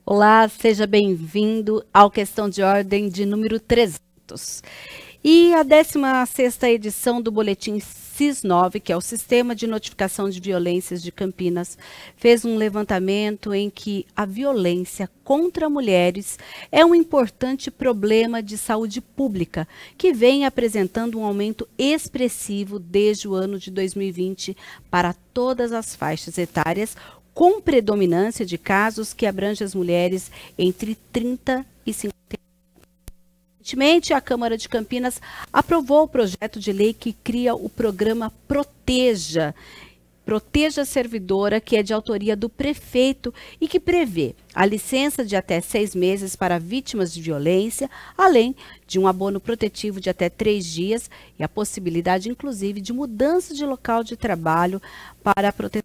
Olá, seja bem-vindo ao Questão de Ordem de número 300. E a 16ª edição do Boletim SIS-9, que é o Sistema de Notificação de Violências de Campinas, fez um levantamento em que a violência contra mulheres é um importante problema de saúde pública, que vem apresentando um aumento expressivo desde o ano de 2020 para todas as faixas etárias, com predominância de casos que abrangem as mulheres entre 30 e 50 anos. Recentemente, a Câmara de Campinas aprovou o projeto de lei que cria o programa Proteja Servidora, que é de autoria do prefeito e que prevê a licença de até 6 meses para vítimas de violência, além de um abono protetivo de até 3 dias e a possibilidade, inclusive, de mudança de local de trabalho para a proteção,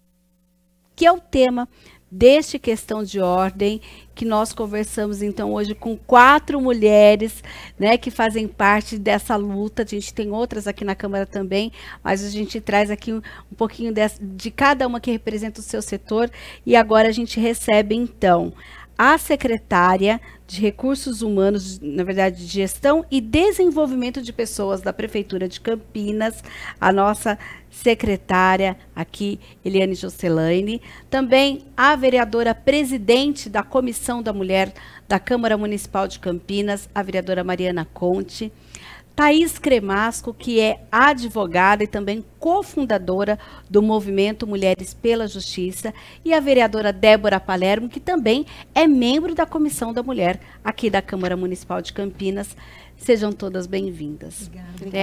que é o tema deste Questão de Ordem, que nós conversamos então hoje com 4 mulheres, né, que fazem parte dessa luta. A gente tem outras aqui na Câmara também, mas a gente traz aqui um pouquinho de cada uma que representa o seu setor. E agora a gente recebe então a secretária de Recursos Humanos, na verdade, de Gestão e Desenvolvimento de Pessoas da Prefeitura de Campinas, a nossa secretária aqui, Eliane Jocelaine. Também a vereadora presidente da Comissão da Mulher da Câmara Municipal de Campinas, a vereadora Mariana Conte. Thaís Cremasco, que é advogada e também cofundadora do movimento Mulheres pela Justiça, e a vereadora Débora Palermo, que também é membro da Comissão da Mulher aqui da Câmara Municipal de Campinas. Sejam todas bem-vindas.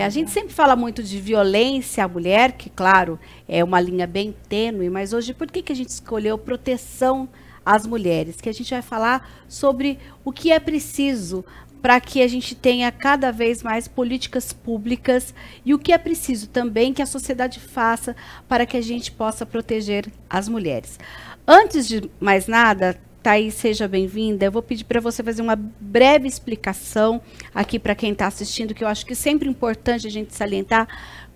A gente sempre fala muito de violência à mulher, que, claro, é uma linha bem tênue, mas hoje, por que a gente escolheu proteção às mulheres? Que a gente vai falar sobre o que é preciso para que a gente tenha cada vez mais políticas públicas e o que é preciso também que a sociedade faça para que a gente possa proteger as mulheres. Antes de mais nada, Thaís, seja bem-vinda. Eu vou pedir para você fazer uma breve explicação aqui para quem está assistindo, que eu acho que é sempre importante a gente salientar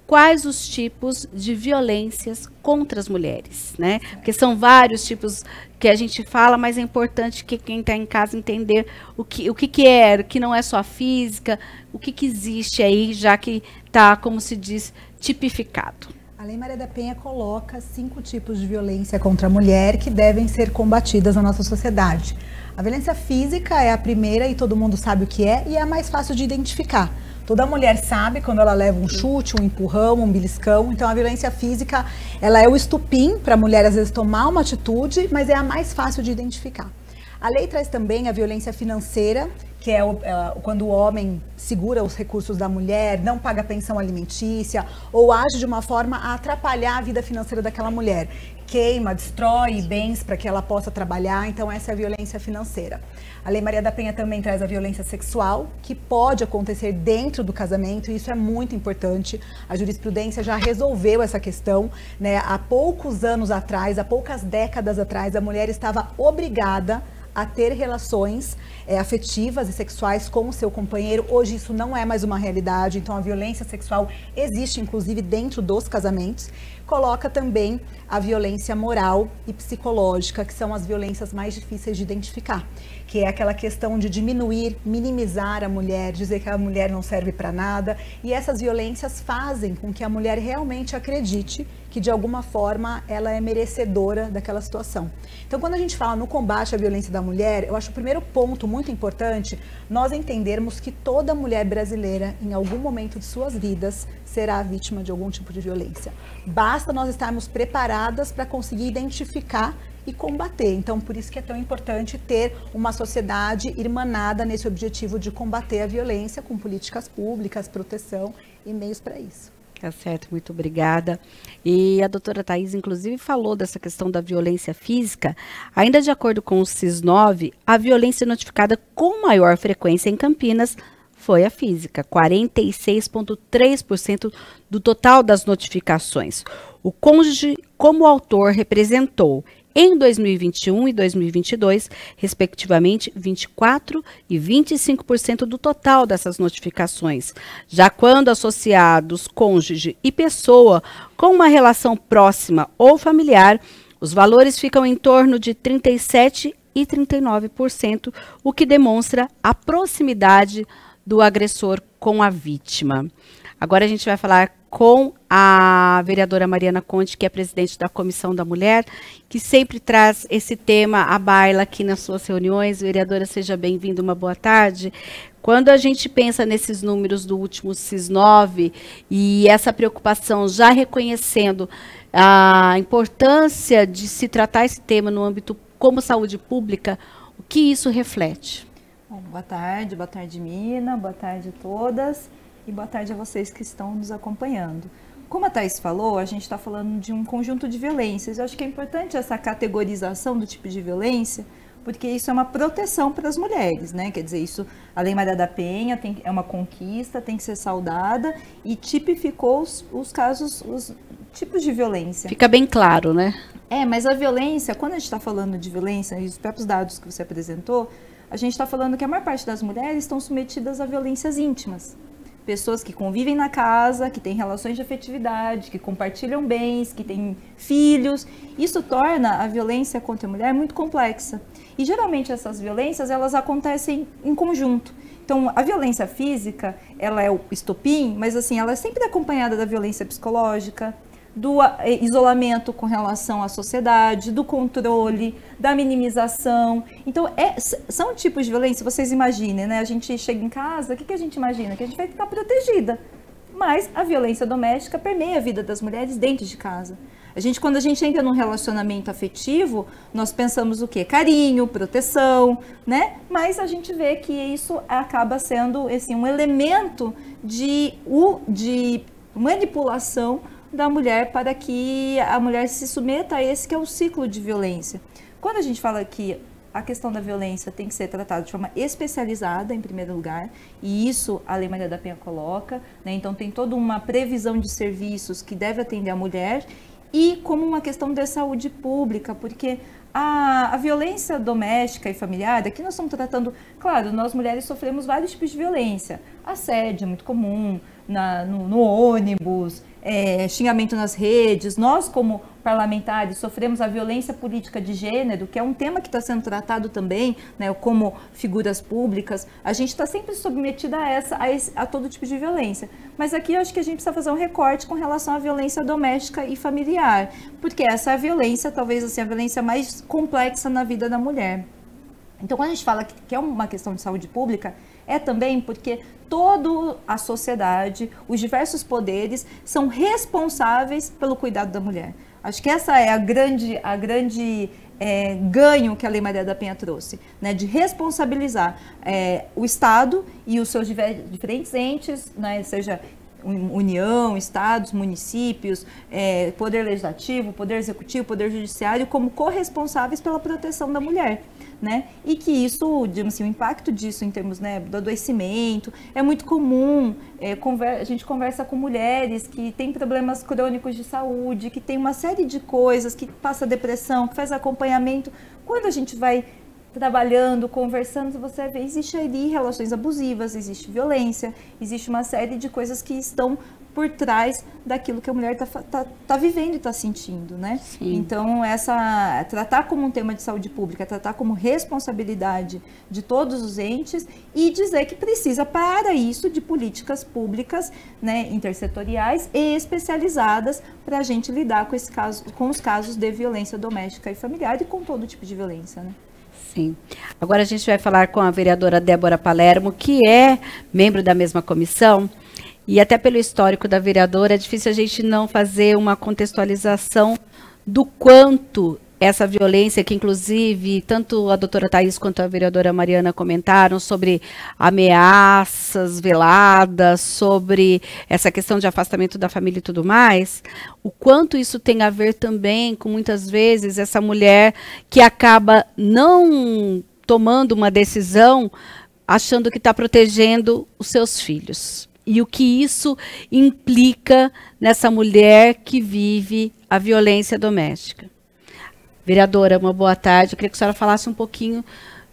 quais os tipos de violências contra as mulheres, né? Porque são vários tipos que a gente fala, mas é importante que quem está em casa entender o que é, que não é só física, o que existe aí, já que está, como se diz, tipificado. A Lei Maria da Penha coloca 5 tipos de violência contra a mulher que devem ser combatidas na nossa sociedade. A violência física é a primeira e todo mundo sabe o que é e é a mais fácil de identificar. Toda mulher sabe quando ela leva um chute, um empurrão, um beliscão. Então a violência física, ela é o estupim para a mulher às vezes tomar uma atitude, mas é a mais fácil de identificar. A lei traz também a violência financeira, que é quando o homem segura os recursos da mulher, não paga pensão alimentícia ou age de uma forma a atrapalhar a vida financeira daquela mulher. Queima, destrói bens para que ela possa trabalhar, então essa é a violência financeira. A Lei Maria da Penha também traz a violência sexual, que pode acontecer dentro do casamento, e isso é muito importante. A jurisprudência já resolveu essa questão, né? Há poucos anos atrás, há poucas décadas atrás, a mulher estava obrigada a ter relações afetivas e sexuais com o seu companheiro. Hoje isso não é mais uma realidade, então a violência sexual existe inclusive dentro dos casamentos. Coloca também a violência moral e psicológica, que são as violências mais difíceis de identificar, que é aquela questão de diminuir, minimizar a mulher, dizer que a mulher não serve para nada, e essas violências fazem com que a mulher realmente acredite que de alguma forma ela é merecedora daquela situação. Então, quando a gente fala no combate à violência da mulher, eu acho o primeiro ponto muito importante nós entendermos que toda mulher brasileira, em algum momento de suas vidas, será vítima de algum tipo de violência. Basta nós estarmos preparadas para conseguir identificar e combater. Então, por isso que é tão importante ter uma sociedade irmanada nesse objetivo de combater a violência com políticas públicas, proteção e meios para isso. Tá certo, muito obrigada. E a doutora Thaís, inclusive, falou dessa questão da violência física. Ainda de acordo com o SIS-9, a violência notificada com maior frequência em Campinas foi a física, 46,3% do total das notificações. O cônjuge, como autor, representou em 2021 e 2022, respectivamente, 24% e 25% do total dessas notificações. Já quando associados cônjuge e pessoa com uma relação próxima ou familiar, os valores ficam em torno de 37% e 39%, o que demonstra a proximidade do agressor com a vítima. Agora a gente vai falar com a vereadora Mariana Conte, que é presidente da Comissão da Mulher, que sempre traz esse tema à baila aqui nas suas reuniões. Vereadora, seja bem-vinda, uma boa tarde. Quando a gente pensa nesses números do último CIS9 e essa preocupação, já reconhecendo a importância de se tratar esse tema no âmbito como saúde pública, o que isso reflete? Bom, boa tarde, Mina, boa tarde a todas. E boa tarde a vocês que estão nos acompanhando. Como a Thaís falou, a gente está falando de um conjunto de violências. Eu acho que é importante essa categorização do tipo de violência, porque isso é uma proteção para as mulheres, né? Quer dizer, isso, a Lei Maria da Penha é uma conquista, tem que ser saudada e tipificou os casos, os tipos de violência. Fica bem claro, né? Mas a violência, quando a gente está falando de violência, e os próprios dados que você apresentou, a gente está falando que a maior parte das mulheres estão submetidas a violências íntimas. Pessoas que convivem na casa, que têm relações de afetividade, que compartilham bens, que têm filhos. Isso torna a violência contra a mulher muito complexa. E geralmente essas violências, elas acontecem em conjunto. Então, a violência física, ela é o estopim, mas assim, ela é sempre acompanhada da violência psicológica, do isolamento com relação à sociedade, do controle, da minimização. Então, são tipos de violência, vocês imaginem, né? A gente chega em casa, o que a gente imagina? Que a gente vai ficar protegida. Mas a violência doméstica permeia a vida das mulheres dentro de casa. Quando a gente entra num relacionamento afetivo, nós pensamos o quê? Carinho, proteção, né? Mas a gente vê que isso acaba sendo assim, um elemento de manipulação da mulher para que a mulher se submeta a esse que é o ciclo de violência. Quando a gente fala que a questão da violência tem que ser tratada de forma especializada, em primeiro lugar, e isso a Lei Maria da Penha coloca, né? Então tem toda uma previsão de serviços que deve atender a mulher, e como uma questão de saúde pública, porque a violência doméstica e familiar, aqui nós estamos tratando, claro, nós mulheres sofremos vários tipos de violência, assédio é muito comum, no ônibus, xingamento nas redes. Nós, como parlamentares, sofremos a violência política de gênero, que é um tema que está sendo tratado também, né, como figuras públicas. A gente está sempre submetida a todo tipo de violência. Mas aqui eu acho que a gente precisa fazer um recorte com relação à violência doméstica e familiar, porque essa é a violência, talvez assim, a violência mais complexa na vida da mulher. Então, quando a gente fala que é uma questão de saúde pública, é também porque toda a sociedade, os diversos poderes são responsáveis pelo cuidado da mulher. Acho que essa é a grande ganho que a Lei Maria da Penha trouxe, né, de responsabilizar o Estado e os seus diferentes entes, né, seja União, estados, municípios, poder legislativo, poder executivo, poder judiciário, como corresponsáveis pela proteção da mulher, né? E que isso, digamos assim, o impacto disso em termos, né, do adoecimento é muito comum. A gente conversa com mulheres que têm problemas crônicos de saúde, que tem uma série de coisas, que passa depressão, que faz acompanhamento. Quando a gente vai trabalhando, conversando, você vê, existe ali relações abusivas, existe violência, existe uma série de coisas que estão por trás daquilo que a mulher tá vivendo e está sentindo, né? Sim. Então, tratar como um tema de saúde pública, tratar como responsabilidade de todos os entes e dizer que precisa, para isso, de políticas públicas, né, intersetoriais e especializadas para a gente lidar com os casos de violência doméstica e familiar e com todo tipo de violência, né? Sim. Agora a gente vai falar com a vereadora Débora Palermo, que é membro da mesma comissão, e até pelo histórico da vereadora, é difícil a gente não fazer uma contextualização do quanto essa violência, que inclusive tanto a doutora Thaís quanto a vereadora Mariana comentaram sobre ameaças veladas, sobre essa questão de afastamento da família e tudo mais, o quanto isso tem a ver também com, muitas vezes, essa mulher que acaba não tomando uma decisão achando que está protegendo os seus filhos. E o que isso implica nessa mulher que vive a violência doméstica. Vereadora, uma boa tarde. Eu queria que a senhora falasse um pouquinho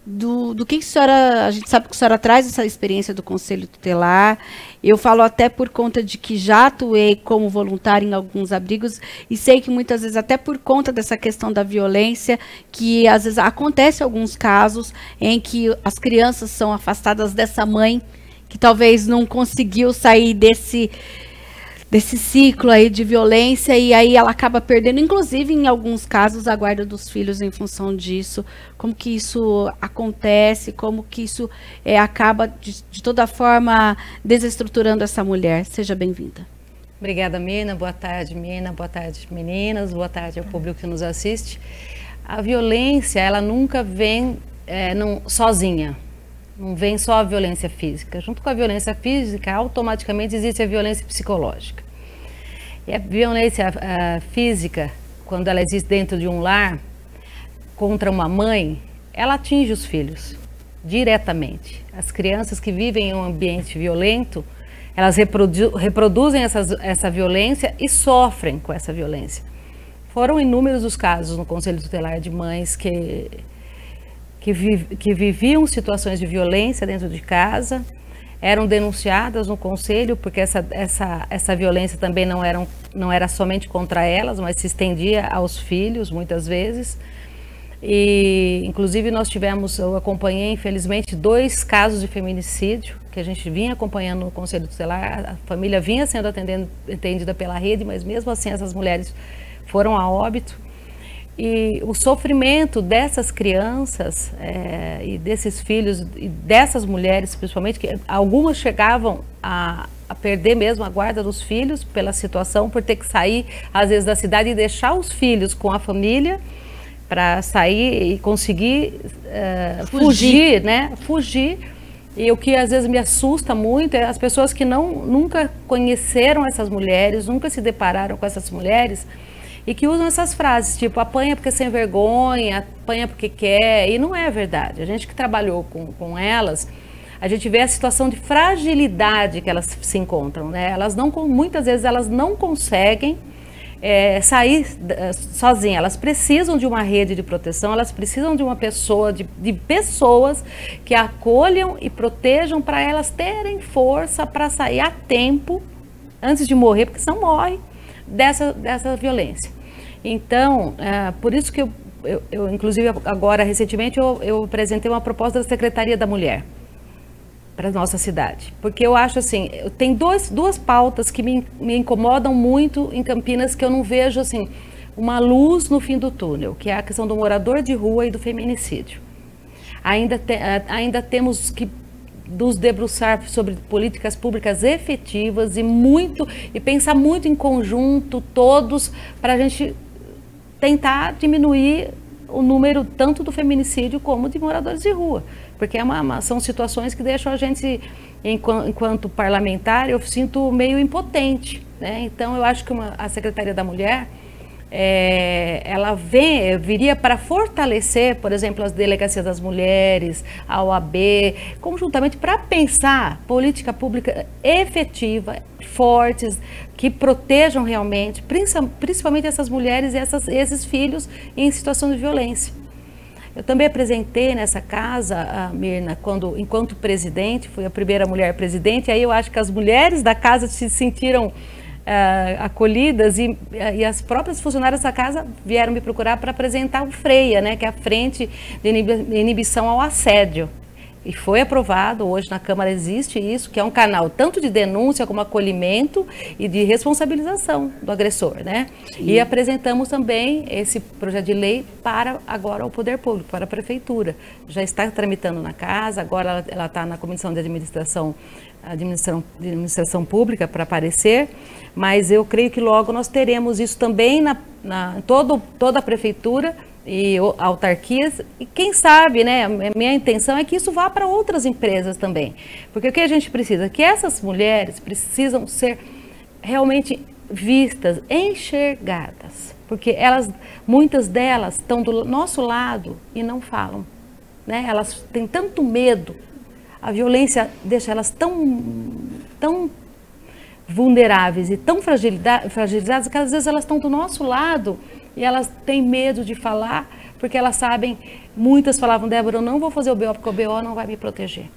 do que a senhora, a gente sabe que a senhora traz essa experiência do Conselho Tutelar. Eu falo até por conta de que já atuei como voluntária em alguns abrigos e sei que muitas vezes até por conta dessa questão da violência, que às vezes acontece alguns casos em que as crianças são afastadas dessa mãe que talvez não conseguiu sair desse ciclo aí de violência, e aí ela acaba perdendo, inclusive em alguns casos, a guarda dos filhos em função disso. Como que isso acontece, como que isso acaba, de toda forma, desestruturando essa mulher. Seja bem-vinda. Obrigada, Mina. Boa tarde, Mina. Boa tarde, meninas. Boa tarde ao público que nos assiste. A violência, ela nunca vem sozinha. Não vem só a violência física. Junto com a violência física, automaticamente existe a violência psicológica. E a violência física, quando ela existe dentro de um lar, contra uma mãe, ela atinge os filhos diretamente. As crianças que vivem em um ambiente violento, elas reproduzem essa violência e sofrem com essa violência. Foram inúmeros os casos no Conselho Tutelar de mães que viviam situações de violência dentro de casa, eram denunciadas no conselho, porque essa violência também não era somente contra elas, mas se estendia aos filhos, muitas vezes. E, inclusive, eu acompanhei, infelizmente, 2 casos de feminicídio, que a gente vinha acompanhando no Conselho Tutelar. A família vinha sendo atendida pela rede, mas mesmo assim essas mulheres foram a óbito. E o sofrimento dessas crianças e desses filhos e dessas mulheres, principalmente, que algumas chegavam a perder mesmo a guarda dos filhos pela situação, por ter que sair, às vezes, da cidade e deixar os filhos com a família para sair e conseguir fugir, né? Fugir. E o que às vezes me assusta muito é as pessoas que nunca conheceram essas mulheres, nunca se depararam com essas mulheres, e que usam essas frases, tipo, apanha porque é sem vergonha, apanha porque quer, e não é verdade. A gente que trabalhou com elas, a gente vê a situação de fragilidade que elas se encontram, né? Muitas vezes elas não conseguem sair sozinhas, elas precisam de uma rede de proteção, elas precisam de uma pessoa, de pessoas que acolham e protejam, para elas terem força para sair a tempo, antes de morrer, porque senão morre dessa violência. Então, por isso que eu inclusive agora recentemente eu apresentei uma proposta da Secretaria da Mulher para a nossa cidade, porque eu acho assim, tem duas pautas que me incomodam muito em Campinas, que eu não vejo assim uma luz no fim do túnel, que é a questão do morador de rua e do feminicídio. Ainda temos que nos debruçar sobre políticas públicas efetivas e pensar muito em conjunto, todos, para a gente tentar diminuir o número tanto do feminicídio como de moradores de rua, porque são situações que deixam a gente, enquanto parlamentar, eu sinto meio impotente, né? Então eu acho que a Secretaria da Mulher ela viria para fortalecer, por exemplo, as delegacias das mulheres, a OAB, conjuntamente, para pensar política pública efetiva, fortes, que protejam realmente, principalmente essas mulheres e esses filhos em situação de violência. Eu também apresentei nessa casa, Mirna, enquanto presidente, fui a primeira mulher presidente, aí eu acho que as mulheres da casa se sentiram acolhidas e as próprias funcionárias da casa vieram me procurar para apresentar o FREIA, né, que é a Frente de Inibição ao Assédio. E foi aprovado, hoje na Câmara existe isso, que é um canal tanto de denúncia como acolhimento e de responsabilização do agressor, né? Sim. E apresentamos também esse projeto de lei para agora o Poder Público, para a Prefeitura. Já está tramitando na casa, agora ela está na Comissão de Administração Pública para aparecer, mas eu creio que logo nós teremos isso também toda a Prefeitura e autarquias, e quem sabe, né, minha intenção é que isso vá para outras empresas também, porque o que a gente precisa, que essas mulheres precisam ser realmente vistas, enxergadas, porque muitas delas estão do nosso lado e não falam, né? Elas têm tanto medo, a violência deixa elas tão vulneráveis e tão fragilizadas, que às vezes elas estão do nosso lado e elas têm medo de falar, porque elas sabem, muitas falavam, Débora, eu não vou fazer o BO porque o BO não vai me proteger.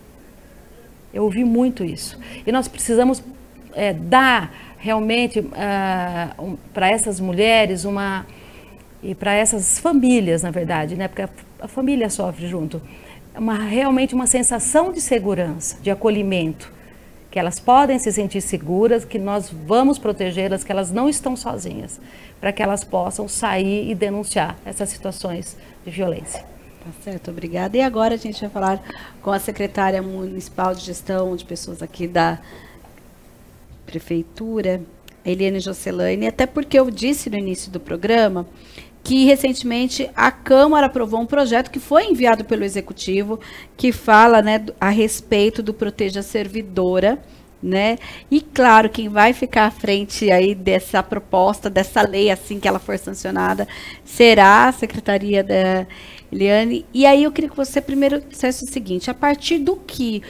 Eu ouvi muito isso. E nós precisamos dar realmente para essas mulheres e para essas famílias, na verdade, né? Porque a família sofre junto, realmente uma sensação de segurança, de acolhimento, que elas podem se sentir seguras, que nós vamos protegê-las, que elas não estão sozinhas, para que elas possam sair e denunciar essas situações de violência. Tá certo, obrigada. E agora a gente vai falar com a secretária municipal de gestão de pessoas aqui da prefeitura, Eliane Jocelaine, até porque eu disse no início do programa que recentemente a Câmara aprovou um projeto que foi enviado pelo Executivo, que fala, né, a respeito do Proteja Servidora, né? E claro, quem vai ficar à frente aí dessa proposta, dessa lei, assim que ela for sancionada, será a Secretaria da Eliane. E aí eu queria que você primeiro dissesse o seguinte, a partir do que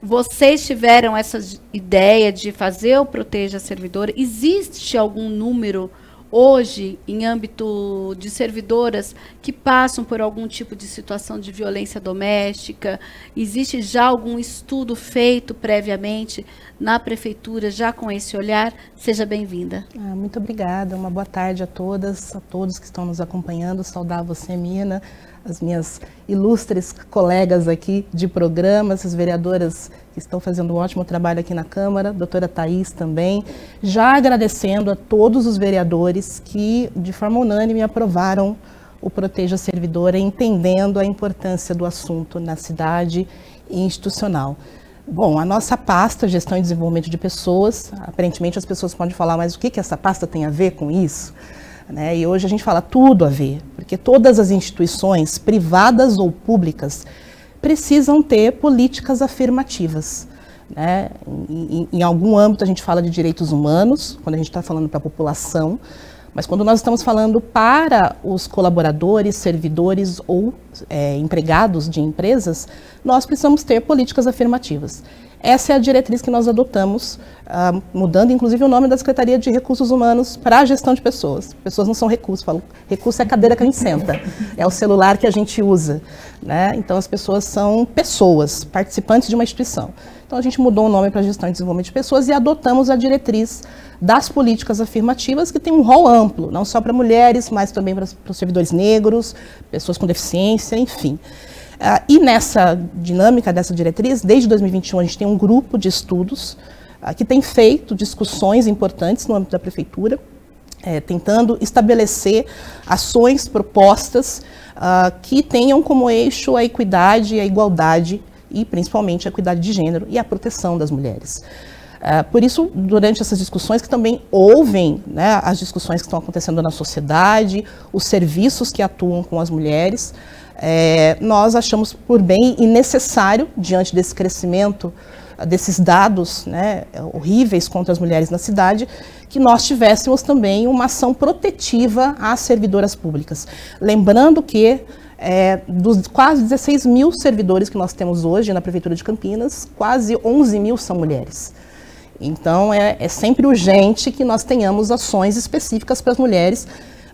vocês tiveram essa ideia de fazer o Proteja Servidora, existe algum número hoje, em âmbito de servidoras que passam por algum tipo de situação de violência doméstica? Existe já algum estudo feito previamente na prefeitura, já com esse olhar? Seja bem-vinda. Muito obrigada, uma boa tarde a todas, a todos que estão nos acompanhando. Saudar você, Mina, as minhas ilustres colegas aqui de programa, essas vereadoras que estão fazendo um ótimo trabalho aqui na Câmara, doutora Thaís também, já agradecendo a todos os vereadores que, de forma unânime, aprovaram o Proteja Servidora, entendendo a importância do assunto na cidade e institucional. Bom, a nossa pasta, Gestão e Desenvolvimento de Pessoas, aparentemente as pessoas podem falar, mas o que essa pasta tem a ver com isso? Né? E hoje a gente fala tudo a ver, porque todas as instituições, privadas ou públicas, precisam ter políticas afirmativas. Né? Em algum âmbito a gente fala de direitos humanos, quando a gente está falando para a população, mas quando nós estamos falando para os colaboradores, servidores ou empregados de empresas, nós precisamos ter políticas afirmativas. Essa é a diretriz que nós adotamos, mudando inclusive o nome da Secretaria de Recursos Humanos para a gestão de pessoas. Pessoas não são recursos, falo, recurso é a cadeira que a gente senta, é o celular que a gente usa. Né? Então as pessoas são pessoas, participantes de uma instituição. Então a gente mudou o nome para Gestão e Desenvolvimento de Pessoas e adotamos a diretriz das políticas afirmativas, que tem um rol amplo, não só para mulheres, mas também para os servidores negros, pessoas com deficiência, enfim. E nessa dinâmica dessa diretriz, desde 2021 a gente tem um grupo de estudos que tem feito discussões importantes no âmbito da prefeitura, tentando estabelecer ações, propostas que tenham como eixo a equidade, a igualdade e principalmente a equidade de gênero e a proteção das mulheres. Por isso, durante essas discussões, que também ouvem, né, as discussões que estão acontecendo na sociedade, os serviços que atuam com as mulheres, nós achamos por bem e necessário, diante desse crescimento, desses dados, né, horríveis contra as mulheres na cidade, que nós tivéssemos também uma ação protetiva às servidoras públicas. Lembrando que dos quase 16 mil servidores que nós temos hoje na Prefeitura de Campinas, quase 11 mil são mulheres. Então é sempre urgente que nós tenhamos ações específicas para as mulheres,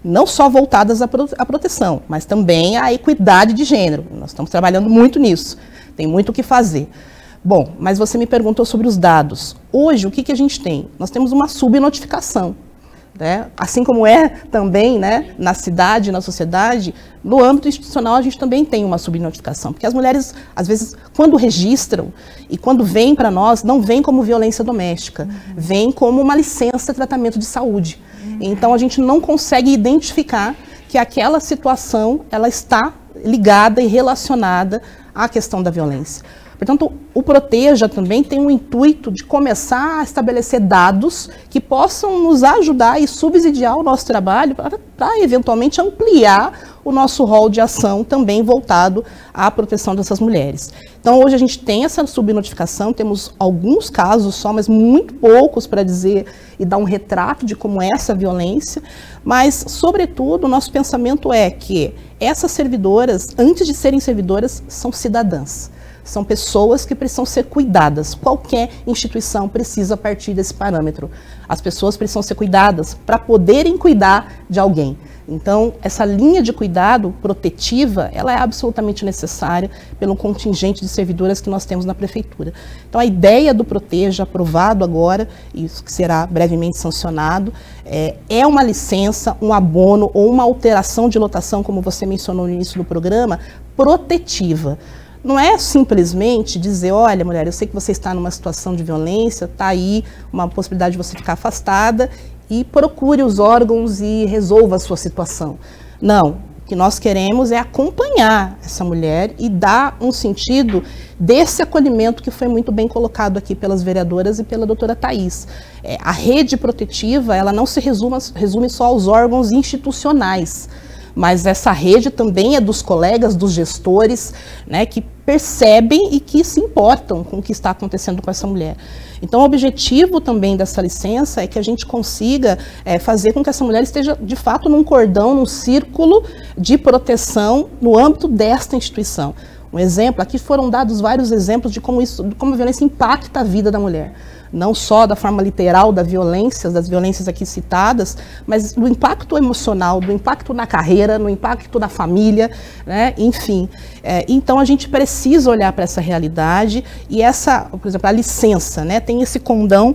não só voltadas à proteção, mas também à equidade de gênero. Nós estamos trabalhando muito nisso, tem muito o que fazer. Bom, mas você me perguntou sobre os dados. Hoje, o que a gente tem? Nós temos uma subnotificação. Né? Assim como também, né, na cidade, na sociedade, no âmbito institucional a gente também tem uma subnotificação, porque as mulheres, às vezes, quando registram e quando vêm para nós, não vêm como violência doméstica, vêm como uma licença de tratamento de saúde. Então a gente não consegue identificar que aquela situação ela está ligada e relacionada à questão da violência. Portanto, o Proteja também tem um intuito de começar a estabelecer dados que possam nos ajudar e subsidiar o nosso trabalho para eventualmente ampliar o nosso rol de ação também voltado à proteção dessas mulheres. Então, hoje a gente tem essa subnotificação, temos alguns casos só, mas muito poucos para dizer e dar um retrato de como é essa violência, mas, sobretudo, o nosso pensamento é que essas servidoras, antes de serem servidoras, são cidadãs. São pessoas que precisam ser cuidadas. Qualquer instituição precisa partir desse parâmetro. As pessoas precisam ser cuidadas para poderem cuidar de alguém. Então, essa linha de cuidado protetiva, ela é absolutamente necessária pelo contingente de servidoras que nós temos na prefeitura. Então, a ideia do Proteja, aprovado agora, isso que será brevemente sancionado, é uma licença, um abono ou uma alteração de lotação, como você mencionou no início do programa, protetiva. Não é simplesmente dizer, olha, mulher, eu sei que você está numa situação de violência, está aí uma possibilidade de você ficar afastada, e procure os órgãos e resolva a sua situação. Não, o que nós queremos é acompanhar essa mulher e dar um sentido desse acolhimento que foi muito bem colocado aqui pelas vereadoras e pela doutora Thaís. A rede protetiva, ela não se resume só aos órgãos institucionais, mas essa rede também é dos colegas, dos gestores, né, que percebem e que se importam com o que está acontecendo com essa mulher. Então, o objetivo também dessa licença é que a gente consiga fazer com que essa mulher esteja, de fato, num cordão, num círculo de proteção no âmbito desta instituição. Um exemplo, aqui foram dados vários exemplos de como a violência impacta a vida da mulher. Não só da forma literal das violências aqui citadas, mas do impacto emocional, do impacto na carreira, no impacto na família, né? Enfim. Então a gente precisa olhar para essa realidade e por exemplo, a licença, né, tem esse condão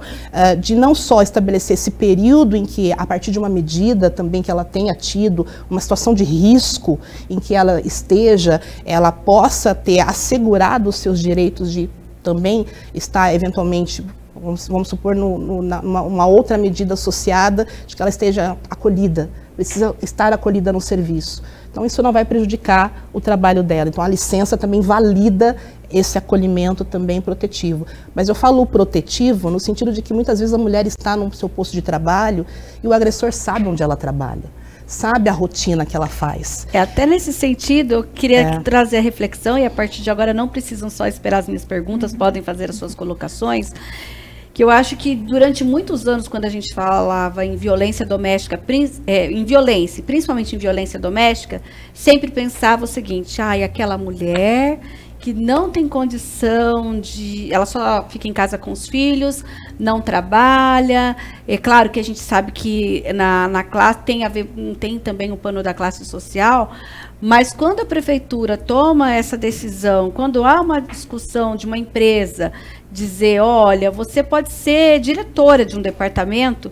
de não só estabelecer esse período em que, a partir de uma medida também que ela tenha tido, uma situação de risco em que ela esteja, ela possa ter assegurado os seus direitos de também estar eventualmente, vamos supor, numa outra medida associada, de que ela esteja acolhida, precisa estar acolhida no serviço. Então, isso não vai prejudicar o trabalho dela. Então, a licença também valida esse acolhimento também protetivo. Mas eu falo protetivo no sentido de que muitas vezes a mulher está no seu posto de trabalho e o agressor sabe onde ela trabalha, sabe a rotina que ela faz. Até nesse sentido, eu queria trazer a reflexão, e a partir de agora não precisam só esperar as minhas perguntas, podem fazer as suas colocações, que eu acho que durante muitos anos, quando a gente falava em violência doméstica, principalmente em violência doméstica, sempre pensava o seguinte, aquela mulher que não tem condição de... Ela só fica em casa com os filhos, não trabalha. É claro que a gente sabe que na classe tem também o pano da classe social, mas quando a prefeitura toma essa decisão, quando há uma discussão de uma empresa, dizer, olha, você pode ser diretora de um departamento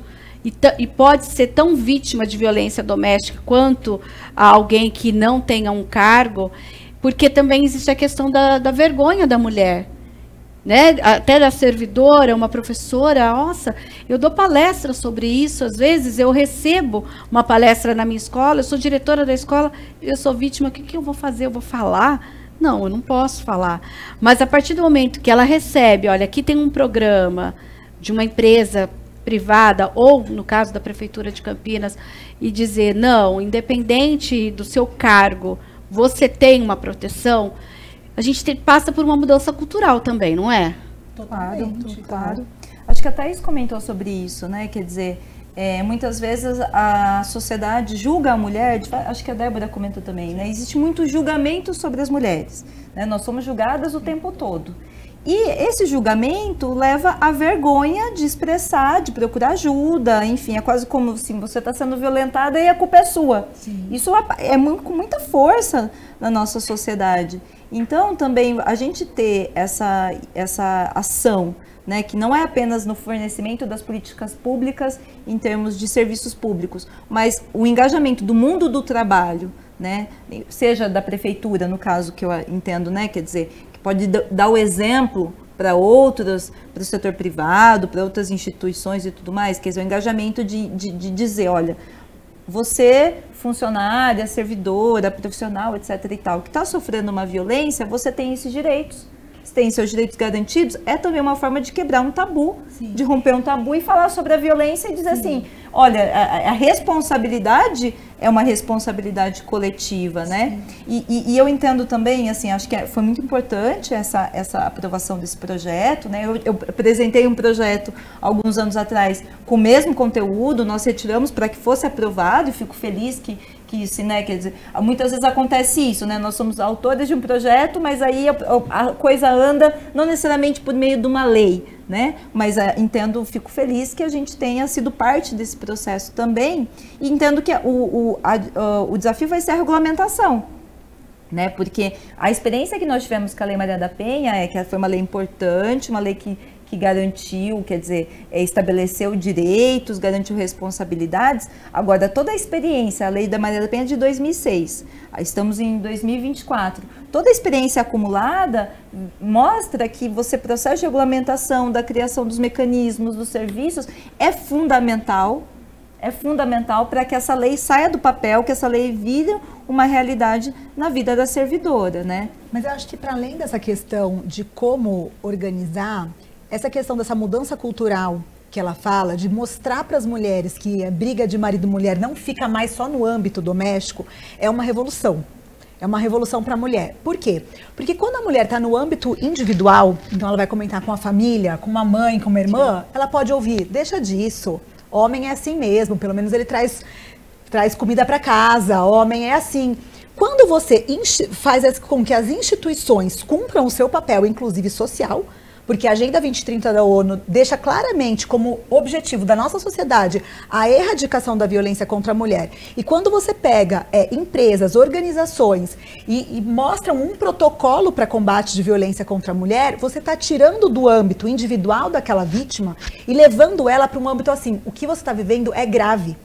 e pode ser tão vítima de violência doméstica quanto a alguém que não tenha um cargo, porque também existe a questão da vergonha da mulher, né? Até da servidora, uma professora, nossa, eu dou palestra sobre isso, às vezes eu recebo uma palestra na minha escola, eu sou diretora da escola, eu sou vítima, o que eu vou fazer? Eu vou falar? Não, eu não posso falar. Mas a partir do momento que ela recebe, olha, aqui tem um programa de uma empresa privada, ou no caso da Prefeitura de Campinas, e dizer, não, independente do seu cargo, você tem uma proteção, a gente passa por uma mudança cultural também, não é? Claro. Acho que a Thaís comentou sobre isso, né? Quer dizer, muitas vezes a sociedade julga a mulher, acho que a Débora comentou também, né? Existe muito julgamento sobre as mulheres, né? Nós somos julgadas o tempo todo. E esse julgamento leva à vergonha de expressar, de procurar ajuda, enfim, é quase como se você está sendo violentada e a culpa é sua. Sim. Isso com muita força na nossa sociedade. Então, também, a gente ter essa ação, né, que não é apenas no fornecimento das políticas públicas em termos de serviços públicos, mas o engajamento do mundo do trabalho, né, seja da prefeitura, no caso que eu entendo, né, quer dizer, que pode dar o exemplo para outras, para o setor privado, para outras instituições e tudo mais, quer dizer, o engajamento de dizer, olha, você, funcionária, servidora, profissional, etc. e tal, que está sofrendo uma violência, você tem esses direitos. Você tem seus direitos garantidos, é também uma forma de quebrar um tabu, sim, de romper um tabu e falar sobre a violência e dizer, sim, assim, olha, a responsabilidade é uma responsabilidade coletiva, né? E eu entendo também, assim, acho que foi muito importante essa aprovação desse projeto, né? Eu apresentei um projeto alguns anos atrás com o mesmo conteúdo, nós retiramos para que fosse aprovado e fico feliz que maluquice, né? Quer dizer, muitas vezes acontece isso, né? Nós somos autores de um projeto, mas aí a coisa anda não necessariamente por meio de uma lei, né? Mas entendo, fico feliz que a gente tenha sido parte desse processo também, e entendo que o desafio vai ser a regulamentação, né? Porque a experiência que nós tivemos com a Lei Maria da Penha é que foi uma lei importante, uma lei que garantiu, quer dizer, estabeleceu direitos, garantiu responsabilidades. Agora, toda a experiência, a Lei da Maria da Penha é de 2006, estamos em 2024, toda a experiência acumulada mostra que você, processo de regulamentação, da criação dos mecanismos, dos serviços, é fundamental para que essa lei saia do papel, que essa lei vire uma realidade na vida da servidora, né? Mas eu acho que, para além dessa questão de como organizar, essa questão dessa mudança cultural que ela fala, de mostrar para as mulheres que a briga de marido e mulher não fica mais só no âmbito doméstico, é uma revolução. É uma revolução para a mulher. Por quê? Porque quando a mulher está no âmbito individual, então ela vai comentar com a família, com uma mãe, com uma irmã, ela pode ouvir, deixa disso, homem é assim mesmo, pelo menos ele traz comida para casa, homem é assim. Quando você faz com que as instituições cumpram o seu papel, inclusive social, porque a Agenda 2030 da ONU deixa claramente como objetivo da nossa sociedade a erradicação da violência contra a mulher. E quando você pega empresas, organizações e mostram um protocolo para combate de violência contra a mulher, você está tirando do âmbito individual daquela vítima e levando ela para um âmbito assim, o que você está vivendo é grave.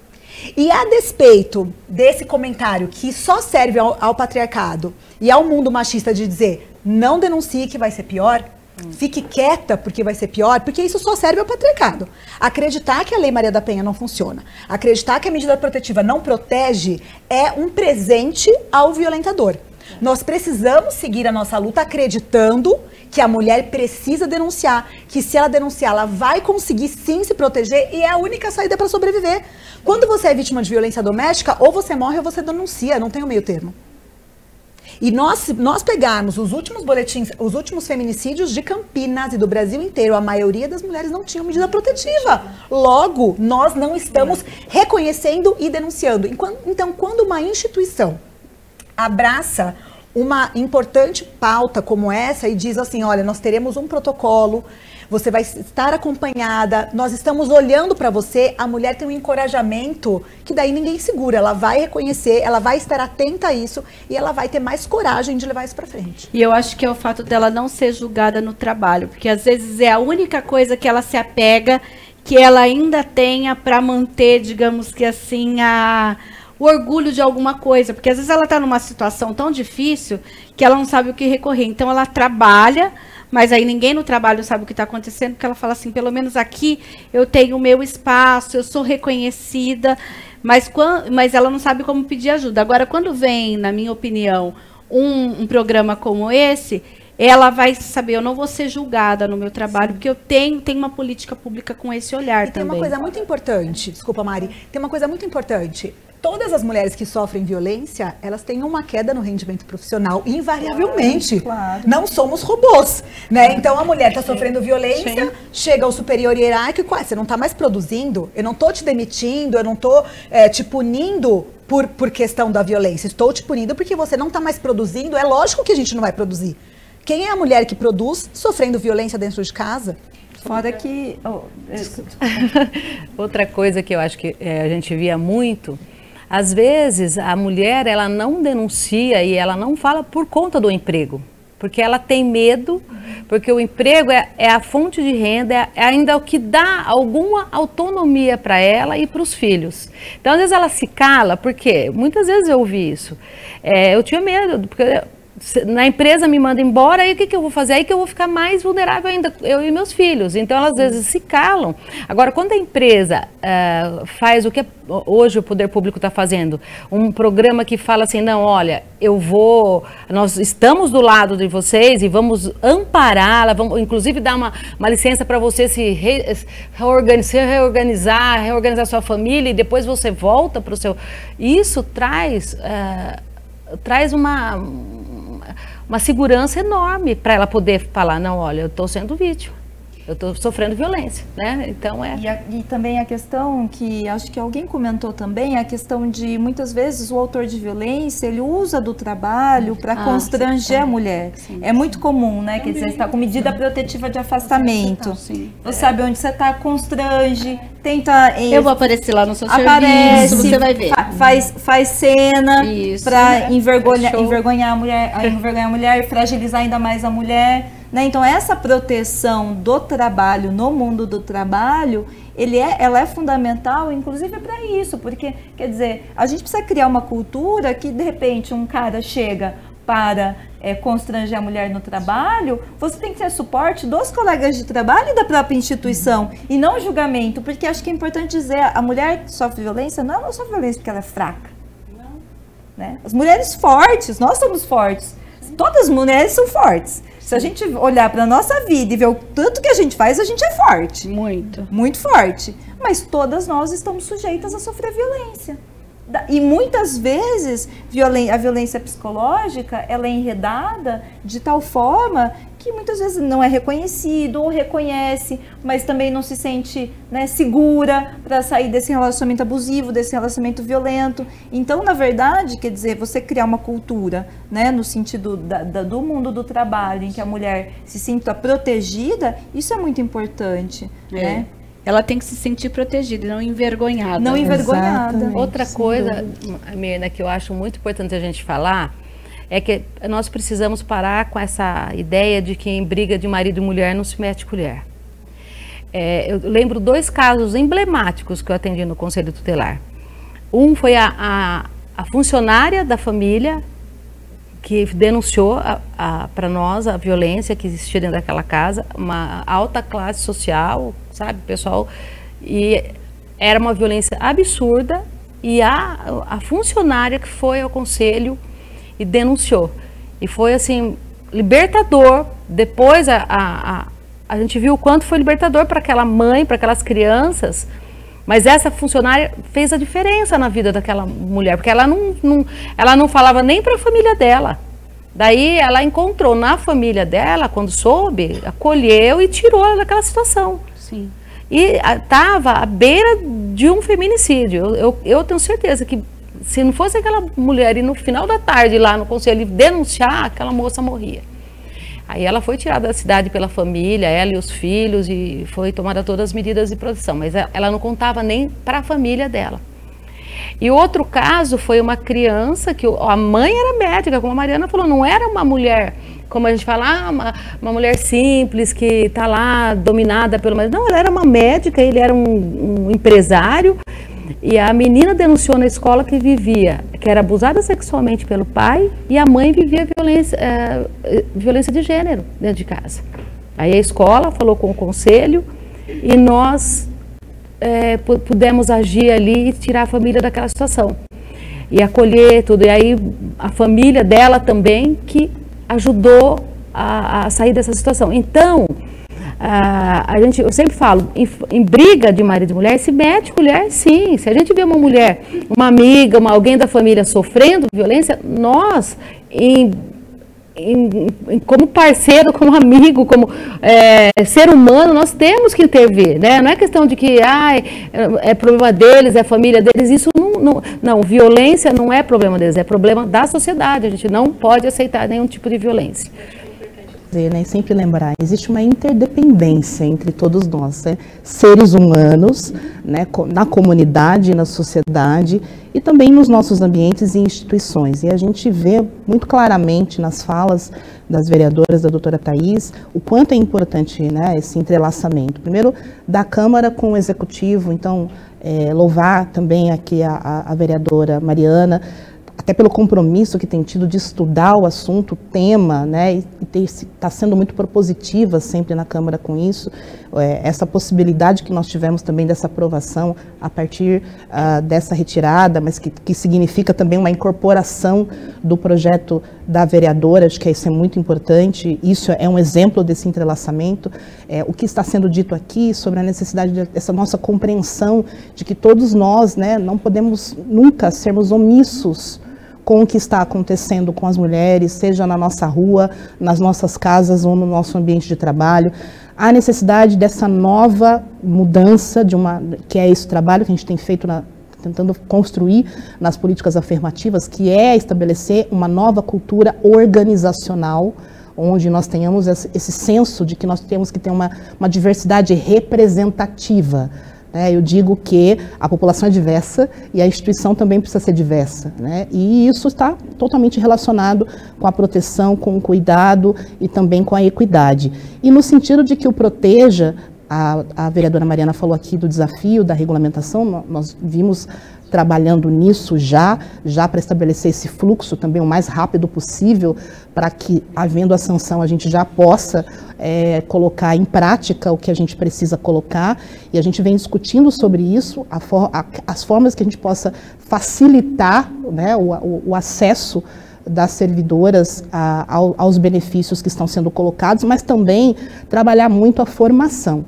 E a despeito desse comentário que só serve ao patriarcado e ao mundo machista de dizer não denuncie que vai ser pior, fique quieta porque vai ser pior, porque isso só serve ao patriarcado. Acreditar que a Lei Maria da Penha não funciona, acreditar que a medida protetiva não protege é um presente ao violentador. Nós precisamos seguir a nossa luta acreditando que a mulher precisa denunciar, que se ela denunciar, ela vai conseguir sim se proteger e é a única saída para sobreviver. Quando você é vítima de violência doméstica, ou você morre ou você denuncia, não tem o meio termo. E nós pegarmos os últimos boletins, os últimos feminicídios de Campinas e do Brasil inteiro, a maioria das mulheres não tinham medida protetiva. Logo, nós não estamos reconhecendo e denunciando. Então, quando uma instituição abraça uma importante pauta como essa e diz assim, olha, nós teremos um protocolo, você vai estar acompanhada, nós estamos olhando para você, a mulher tem um encorajamento que daí ninguém segura, ela vai reconhecer, ela vai estar atenta a isso e ela vai ter mais coragem de levar isso para frente. E eu acho que é o fato dela não ser julgada no trabalho, porque às vezes é a única coisa que ela se apega, que ela ainda tenha para manter, digamos que assim, o orgulho de alguma coisa, porque às vezes ela está numa situação tão difícil que ela não sabe o que recorrer, então ela trabalha, mas aí ninguém no trabalho sabe o que está acontecendo, porque ela fala assim, pelo menos aqui eu tenho o meu espaço, eu sou reconhecida, mas ela não sabe como pedir ajuda. Agora, quando vem, na minha opinião, um programa como esse, ela vai saber, eu não vou ser julgada no meu trabalho, porque eu tenho uma política pública com esse olhar também. Tem uma coisa muito importante, desculpa Mari, tem uma coisa muito importante. Todas as mulheres que sofrem violência, elas têm uma queda no rendimento profissional, invariavelmente. Claro. Não somos robôs, né? Então a mulher está sofrendo violência, chega ao superior hierárquico, você não está mais produzindo, eu não estou te demitindo, eu não estou te punindo por questão da violência, estou te punindo porque você não está mais produzindo, é lógico que a gente não vai produzir. Quem é a mulher que produz sofrendo violência dentro de casa? Fora que... Outra coisa que eu acho que a gente via muito, às vezes a mulher ela não denuncia e ela não fala por conta do emprego, porque ela tem medo, porque o emprego é a fonte de renda, é ainda o que dá alguma autonomia para ela e para os filhos. Então às vezes ela se cala, porque muitas vezes eu ouvi isso, eu tinha medo, porque... na empresa me manda embora, aí o que eu vou fazer? Aí que eu vou ficar mais vulnerável ainda, eu e meus filhos. Então, elas às vezes se calam. Agora, quando a empresa faz o que hoje o poder público está fazendo, um programa que fala assim, não, olha, nós estamos do lado de vocês e vamos ampará-la, vamos inclusive dar uma licença para você se reorganizar sua família e depois você volta para o seu... Isso traz uma segurança enorme para ela poder falar, não, olha, eu estou sendo vítima. eu estou sofrendo violência, né? Então E também a questão que acho que alguém comentou também, a questão de muitas vezes o autor de violência, ele usa do trabalho para constranger a mulher. Sim, é muito comum, né? Quer dizer, você está com medida protetiva de afastamento. Sim. Você sabe onde você está, constrange, tenta... Eu vou aparecer lá no seu serviço, você vai ver. Faz cena para envergonhar a mulher, fragilizar ainda mais a mulher. Né? Então, essa proteção do trabalho, no mundo do trabalho, ela é fundamental, inclusive para isso, porque, quer dizer, a gente precisa criar uma cultura que, de repente, um cara chega para constranger a mulher no trabalho, você tem que ter suporte dos colegas de trabalho e da própria instituição, e não julgamento, porque acho que é importante dizer, a mulher que sofre violência, não ela sofre violência porque ela é fraca. Não. Né? As mulheres fortes, nós somos fortes, todas as mulheres são fortes. Se a gente olhar para a nossa vida e ver o tanto que a gente faz, a gente é forte. Muito. Muito forte. Mas todas nós estamos sujeitas a sofrer violência. E muitas vezes a violência psicológica ela é enredada de tal forma que muitas vezes não é reconhecido ou reconhece, mas também não se sente, né, segura para sair desse relacionamento abusivo, desse relacionamento violento. Então, na verdade, quer dizer, você criar uma cultura, né, no sentido do mundo do trabalho, em que a mulher se sinta protegida, isso é muito importante, né? Ela tem que se sentir protegida e não envergonhada. Não envergonhada. Exatamente. Outra coisa, Mirna, que eu acho muito importante a gente falar, é que nós precisamos parar com essa ideia de que em briga de marido e mulher não se mete colher. Eu lembro 2 casos emblemáticos que eu atendi no Conselho Tutelar. Um foi a funcionária da família que denunciou para nós a violência que existia dentro daquela casa, uma alta classe social, sabe, pessoal, e era uma violência absurda, e a funcionária que foi ao conselho e denunciou, e foi assim, libertador. Depois a gente viu o quanto foi libertador para aquela mãe, para aquelas crianças, mas essa funcionária fez a diferença na vida daquela mulher, porque ela não falava nem para a família dela. Daí ela encontrou na família dela, quando soube, acolheu e tirou ela daquela situação. Sim. E estava à beira de um feminicídio. Eu tenho certeza que se não fosse aquela mulher ir no final da tarde lá no conselho denunciar, aquela moça morria. Aí ela foi tirada da cidade pela família, ela e os filhos, e foi tomada todas as medidas de proteção, mas ela não contava nem para a família dela. E outro caso foi uma criança que a mãe era médica, como a Mariana falou, não era uma mulher, como a gente fala, uma mulher simples que está lá dominada pelo marido. Não, ela era uma médica, ele era um empresário, e a menina denunciou na escola que era abusada sexualmente pelo pai, e a mãe vivia violência de gênero dentro de casa. Aí a escola falou com o conselho e nós pudemos agir ali e tirar a família daquela situação e acolher tudo. E aí a família dela também que ajudou a sair dessa situação. Então, eu sempre falo, em briga de marido e mulher, se mete colher, sim. Se a gente vê uma mulher, uma amiga, alguém da família sofrendo violência, nós, como parceiro, como amigo, como ser humano, nós temos que intervir, né? Não é questão de que é problema deles, é família deles, isso não, violência não é problema deles, é problema da sociedade, a gente não pode aceitar nenhum tipo de violência. Né, e sempre lembrar, existe uma interdependência entre todos nós, né? Seres humanos, né, na comunidade, na sociedade e também nos nossos ambientes e instituições. E a gente vê muito claramente nas falas das vereadoras, da doutora Thaís, o quanto é importante, né, esse entrelaçamento. Primeiro, da Câmara com o Executivo, então, louvar também aqui a vereadora Mariana, até pelo compromisso que tem tido de estudar o assunto, o tema, né, e está sendo muito propositiva sempre na Câmara com isso, essa possibilidade que nós tivemos também dessa aprovação a partir dessa retirada, mas que significa também uma incorporação do projeto da vereadora, acho que isso é muito importante, isso é um exemplo desse entrelaçamento, o que está sendo dito aqui sobre a necessidade dessa nossa compreensão de que todos nós, né, não podemos nunca sermos omissos com o que está acontecendo com as mulheres, seja na nossa rua, nas nossas casas ou no nosso ambiente de trabalho. há necessidade dessa nova mudança, que é esse trabalho que a gente tem feito tentando construir nas políticas afirmativas, que é estabelecer uma nova cultura organizacional, onde nós tenhamos esse senso de que nós temos que ter uma diversidade representativa. Eu digo que a população é diversa e a instituição também precisa ser diversa, né? E isso está totalmente relacionado com a proteção, com o cuidado e também com a equidade. E no sentido de que o Proteja, a vereadora Mariana falou aqui do desafio da regulamentação, nós vimos trabalhando nisso já para estabelecer esse fluxo também o mais rápido possível, para que, havendo a sanção, a gente já possa colocar em prática o que a gente precisa colocar, e a gente vem discutindo sobre isso, as formas que a gente possa facilitar, né, o acesso das servidoras aos benefícios que estão sendo colocados, mas também trabalhar muito a formação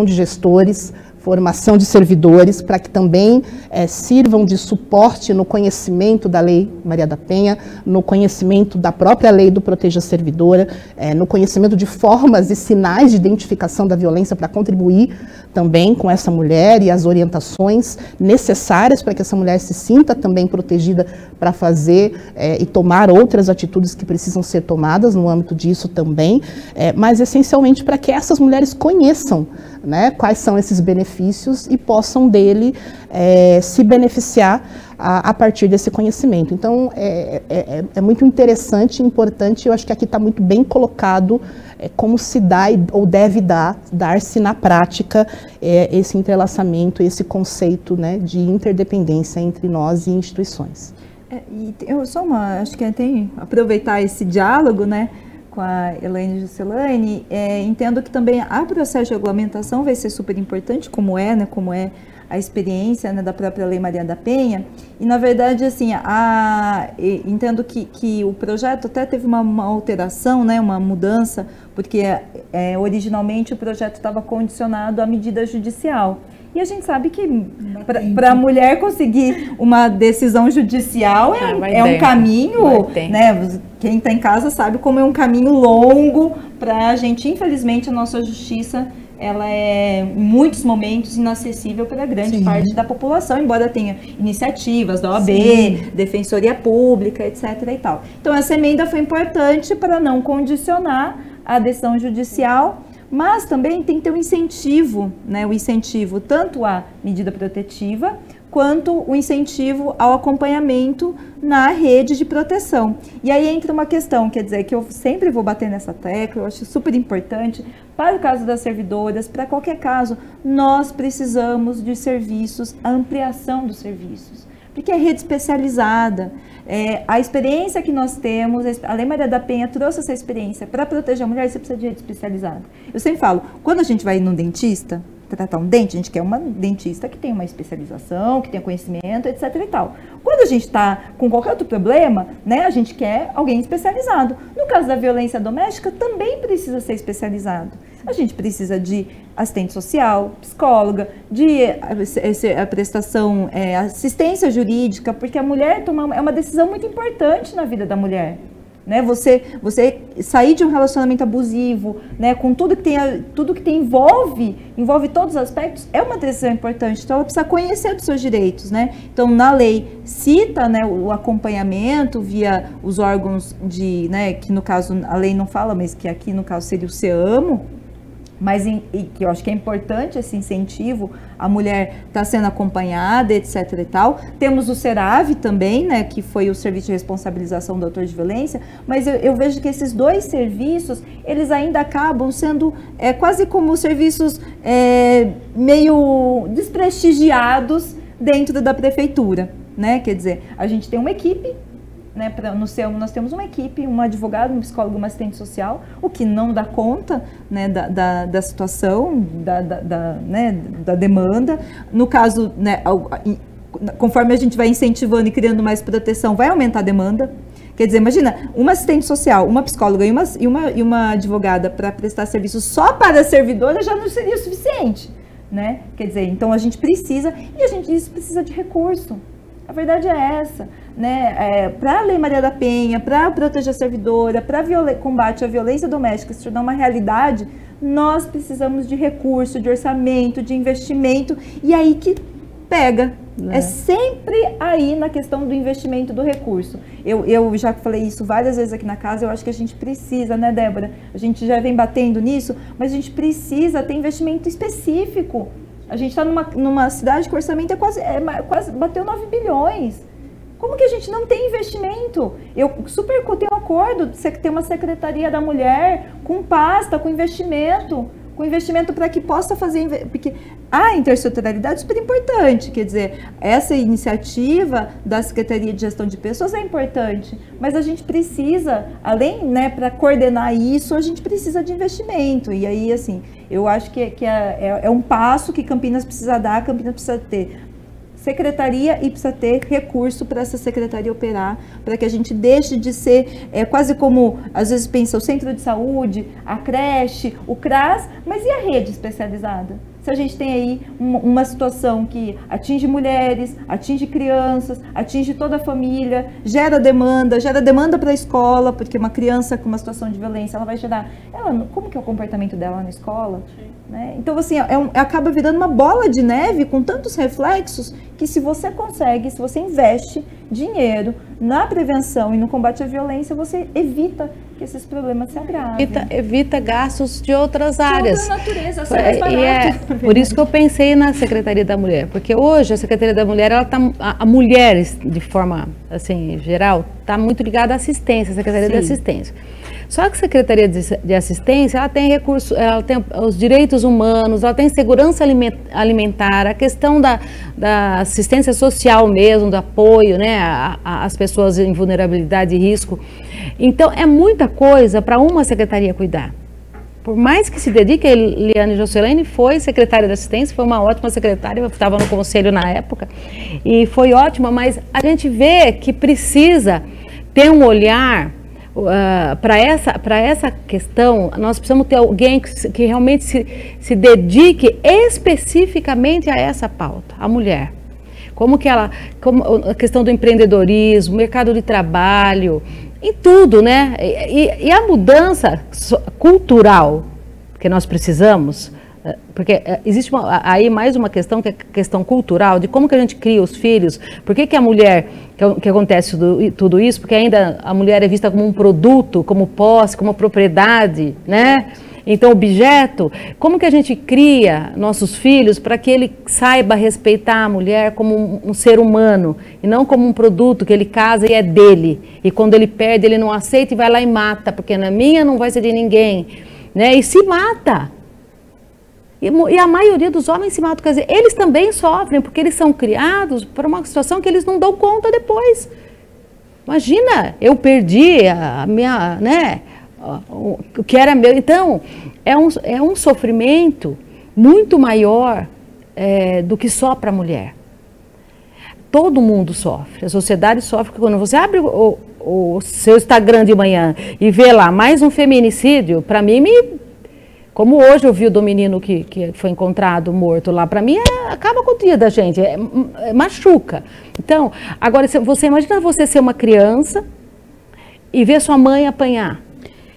de gestores, formação de servidores, para que também sirvam de suporte no conhecimento da Lei Maria da Penha, no conhecimento da própria lei do Proteja Servidora, no conhecimento de formas e sinais de identificação da violência, para contribuir também com essa mulher e as orientações necessárias para que essa mulher se sinta também protegida para fazer e tomar outras atitudes que precisam ser tomadas no âmbito disso também, mas essencialmente para que essas mulheres conheçam, né, quais são esses benefícios e possam dele se beneficiar a partir desse conhecimento. Então, é muito interessante e importante, eu acho que aqui está muito bem colocado como se dá ou deve dar-se na prática esse entrelaçamento, esse conceito, né, de interdependência entre nós e instituições. E eu acho que tem aproveitar esse diálogo, né, com a Elaine Juscelane, entendo que também a processo de regulamentação vai ser super importante, como é a experiência, né, da própria Lei Maria da Penha, e na verdade, assim, entendo que o projeto até teve uma alteração, né, uma mudança, porque originalmente o projeto estava condicionado à medida judicial. E a gente sabe que para a mulher conseguir uma decisão judicial é um caminho, né? Quem está em casa sabe como é um caminho longo para a gente. Infelizmente, a nossa justiça, ela é, em muitos momentos, inacessível para grande parte da população, embora tenha iniciativas da OAB, Defensoria Pública, etc. e tal. Então, essa emenda foi importante para não condicionar a decisão judicial, mas também tem que ter um incentivo, né? O incentivo tanto à medida protetiva, quanto o incentivo ao acompanhamento na rede de proteção. E aí entra uma questão, quer dizer, que eu sempre vou bater nessa tecla, eu acho super importante, para o caso das servidoras, para qualquer caso, nós precisamos de serviços, a ampliação dos serviços, porque é rede especializada. A experiência que nós temos, a Lei Maria da Penha trouxe essa experiência. Para proteger a mulher, você precisa de rede especializada. Eu sempre falo, quando a gente vai num dentista, tratar um dente, a gente quer uma dentista que tenha uma especialização, que tenha conhecimento, etc. e tal. Quando a gente está com qualquer outro problema, né, a gente quer alguém especializado. No caso da violência doméstica, também precisa ser especializado. A gente precisa de assistente social, psicóloga, de a prestação, assistência jurídica, porque a mulher é uma decisão muito importante na vida da mulher. Né? Você sair de um relacionamento abusivo, né, com tudo que envolve todos os aspectos, é uma decisão importante. Então, ela precisa conhecer dos seus direitos, né? Então, na lei cita, né, o acompanhamento via os órgãos né, que no caso a lei não fala, mas que aqui no caso seria o SEAMO, mas que eu acho que é importante esse incentivo, a mulher está sendo acompanhada, etc. e tal. Temos o SERAV também, né, que foi o Serviço de Responsabilização do Autor de Violência, mas eu vejo que esses dois serviços, eles ainda acabam sendo quase como serviços meio desprestigiados dentro da prefeitura, né? Quer dizer, a gente tem uma equipe, né, no SEAMO nós temos uma equipe, um advogado, um psicólogo, uma assistente social, o que não dá conta, né, da situação, né, da demanda. No caso, né, conforme a gente vai incentivando e criando mais proteção, vai aumentar a demanda. Quer dizer, imagina, uma assistente social, uma psicóloga e uma advogada para prestar serviço só para a servidora já não seria suficiente, né? Quer dizer, então a gente precisa de recurso. A verdade é essa, né? Para a Lei Maria da Penha, para proteger a servidora, para combate à violência doméstica se tornar uma realidade nós precisamos de recurso, de orçamento, de investimento, e aí que pega. É sempre aí na questão do investimento do recurso. Eu já falei isso várias vezes aqui na casa, eu acho que a gente precisa, né, Débora? A gente já vem batendo nisso, mas a gente precisa ter investimento específico. A gente está numa cidade que o orçamento quase bateu 9 bilhões. Como que a gente não tem investimento? Eu super tenho um acordo de ter uma Secretaria da Mulher com pasta, com investimento para que possa fazer, porque a intersetorialidade é super importante, quer dizer, essa iniciativa da Secretaria de Gestão de Pessoas é importante, mas a gente precisa, além, né, para coordenar isso, a gente precisa de investimento, e aí, assim, eu acho que é um passo que Campinas precisa dar, Campinas precisa ter secretaria e precisa ter recurso para essa secretaria operar, para que a gente deixe de ser quase como, às vezes pensa, o centro de saúde, a creche, o CRAS, mas e a rede especializada? Se a gente tem aí uma situação que atinge mulheres, atinge crianças, atinge toda a família, gera demanda para a escola, porque uma criança com uma situação de violência, ela vai gerar... como que é o comportamento dela na escola? Né? Então, assim, acaba virando uma bola de neve com tantos reflexos que se você consegue, se você investe dinheiro na prevenção e no combate à violência, você evita que esses problemas se agravem. Evita gastos de outras áreas. De outra natureza, mais barato. Por isso que eu pensei na Secretaria da Mulher, porque hoje a Secretaria da Mulher, a mulher, de forma assim, geral, está muito ligada à assistência, à Secretaria de Assistência. Só que a Secretaria de Assistência, ela tem recursos, ela tem os direitos humanos, ela tem segurança alimentar, a questão da assistência social mesmo, do apoio, né, às pessoas em vulnerabilidade e risco. Então, é muita coisa para uma secretaria cuidar. Por mais que se dedique, a Eliane Jocelaine foi secretária de assistência, foi uma ótima secretária, eu estava no conselho na época, e foi ótima, mas a gente vê que precisa ter um olhar para essa questão. Nós precisamos ter alguém que realmente se dedique especificamente a essa pauta, a mulher. Como a questão do empreendedorismo, mercado de trabalho, em tudo, né? E a mudança cultural que nós precisamos, porque existe aí mais uma questão, que é a questão cultural, de como que a gente cria os filhos. Por que a mulher, que acontece tudo isso? Porque ainda a mulher é vista como um produto, como posse, como propriedade, né? Então, objeto. Como que a gente cria nossos filhos para que ele saiba respeitar a mulher como um ser humano e não como um produto que ele casa e é dele, e quando ele perde ele não aceita e vai lá e mata, porque na minha não vai ser de ninguém, né? E se mata. E a maioria dos homens se matam, quer dizer, eles também sofrem, porque eles são criados para uma situação que eles não dão conta depois. Imagina, eu perdi a minha, né, o que era meu. Então, é um sofrimento muito maior do que só para a mulher. Todo mundo sofre, a sociedade sofre, porque quando você abre o seu Instagram de manhã e vê lá mais um feminicídio, para mim, como hoje eu vi o do menino que foi encontrado morto lá, para mim acaba com o dia da gente, machuca. Então, agora você imagina você ser uma criança e ver sua mãe apanhar.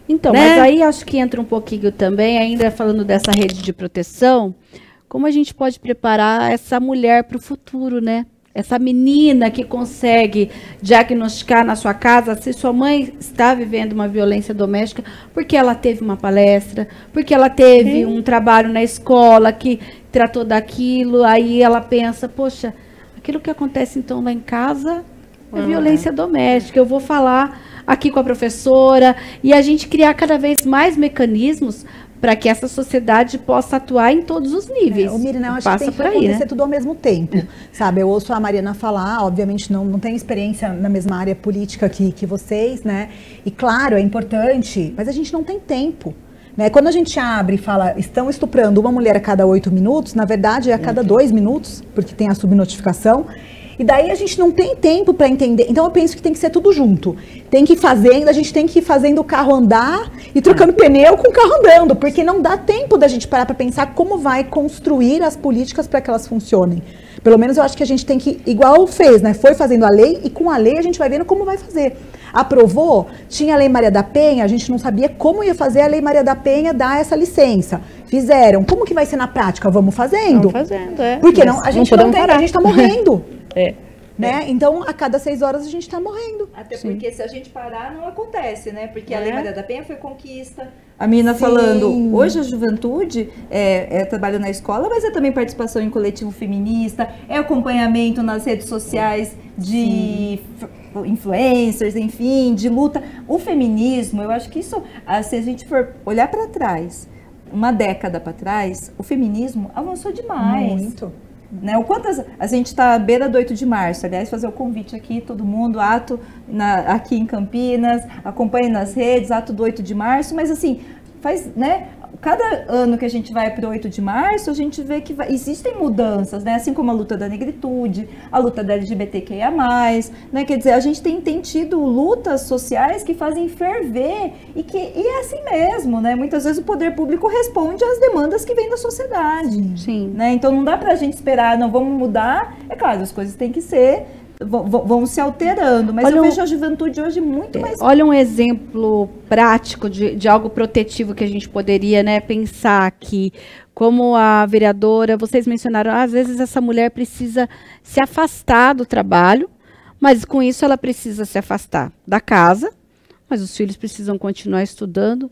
Então, né? Mas aí acho que entra um pouquinho também, ainda falando dessa rede de proteção, como a gente pode preparar essa mulher para o futuro, né? Essa menina que consegue diagnosticar na sua casa se sua mãe está vivendo uma violência doméstica, porque ela teve uma palestra, porque ela teve um trabalho na escola que tratou daquilo, aí ela pensa, poxa, aquilo que acontece então lá em casa é violência doméstica, eu vou falar aqui com a professora, e a gente criar cada vez mais mecanismos para que essa sociedade possa atuar em todos os níveis. Mirna, eu acho que tem que acontecer tudo ao mesmo tempo, sabe? Eu ouço a Mariana falar, obviamente não tenho experiência na mesma área política que vocês, né? E claro, é importante, mas a gente não tem tempo. Né? Quando a gente abre e fala, estão estuprando uma mulher a cada 8 minutos, na verdade é a cada 2 minutos, porque tem a subnotificação. E daí a gente não tem tempo para entender. Então eu penso que tem que ser tudo junto. Tem que ir fazendo, a gente tem que ir fazendo o carro andar e trocando pneu com o carro andando, porque não dá tempo da gente parar para pensar como vai construir as políticas para que elas funcionem. Pelo menos eu acho que a gente tem que, igual fez, né? Foi fazendo a lei e com a lei a gente vai vendo como vai fazer. Aprovou? Tinha a Lei Maria da Penha, a gente não sabia como ia fazer a Lei Maria da Penha dar essa licença. Fizeram. Como que vai ser na prática? Vamos fazendo. Vamos fazendo, é. Porque não, a gente não tem, a gente tá morrendo. É. Né? Então, a cada 6 horas a gente está morrendo. Até Sim. porque se a gente parar, não acontece, né? Porque a É. Lei Maria da Penha foi conquista. A menina Sim. falando, hoje a juventude é trabalho na escola, mas é também participação em coletivo feminista, é acompanhamento nas redes sociais de influencers, enfim, de luta. O feminismo, eu acho que isso, se a gente for olhar para trás, uma década para trás, o feminismo avançou demais. Muito. Né? O quanto a gente está à beira do 8 de março, aliás, fazer o convite aqui, todo mundo, ato aqui em Campinas, acompanhe nas redes, ato do 8 de março, mas assim, faz, né? Cada ano que a gente vai para o 8 de março, a gente vê que existem mudanças, né? Assim como a luta da negritude, a luta da LGBTQIA+, né? Quer dizer, a gente tem tido lutas sociais que fazem ferver e é assim mesmo, né? Muitas vezes o poder público responde às demandas que vêm da sociedade. Sim. Né? Então não dá pra gente esperar, não vamos mudar. É claro, as coisas têm que ser, vão se alterando, mas Olha, eu vejo a juventude hoje muito mais... Olha um exemplo prático de algo protetivo que a gente poderia, né, pensar aqui. Como a vereadora, vocês mencionaram, às vezes essa mulher precisa se afastar do trabalho, mas com isso ela precisa se afastar da casa, mas os filhos precisam continuar estudando.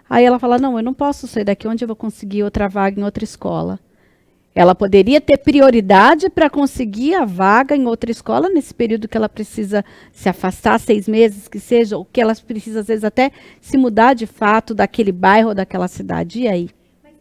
Aí ela fala, não, eu não posso sair daqui, onde eu vou conseguir outra vaga em outra escola? Ela poderia ter prioridade para conseguir a vaga em outra escola nesse período que ela precisa se afastar, 6 meses que seja, ou que ela precisa, às vezes, até se mudar de fato daquele bairro ou daquela cidade. E aí?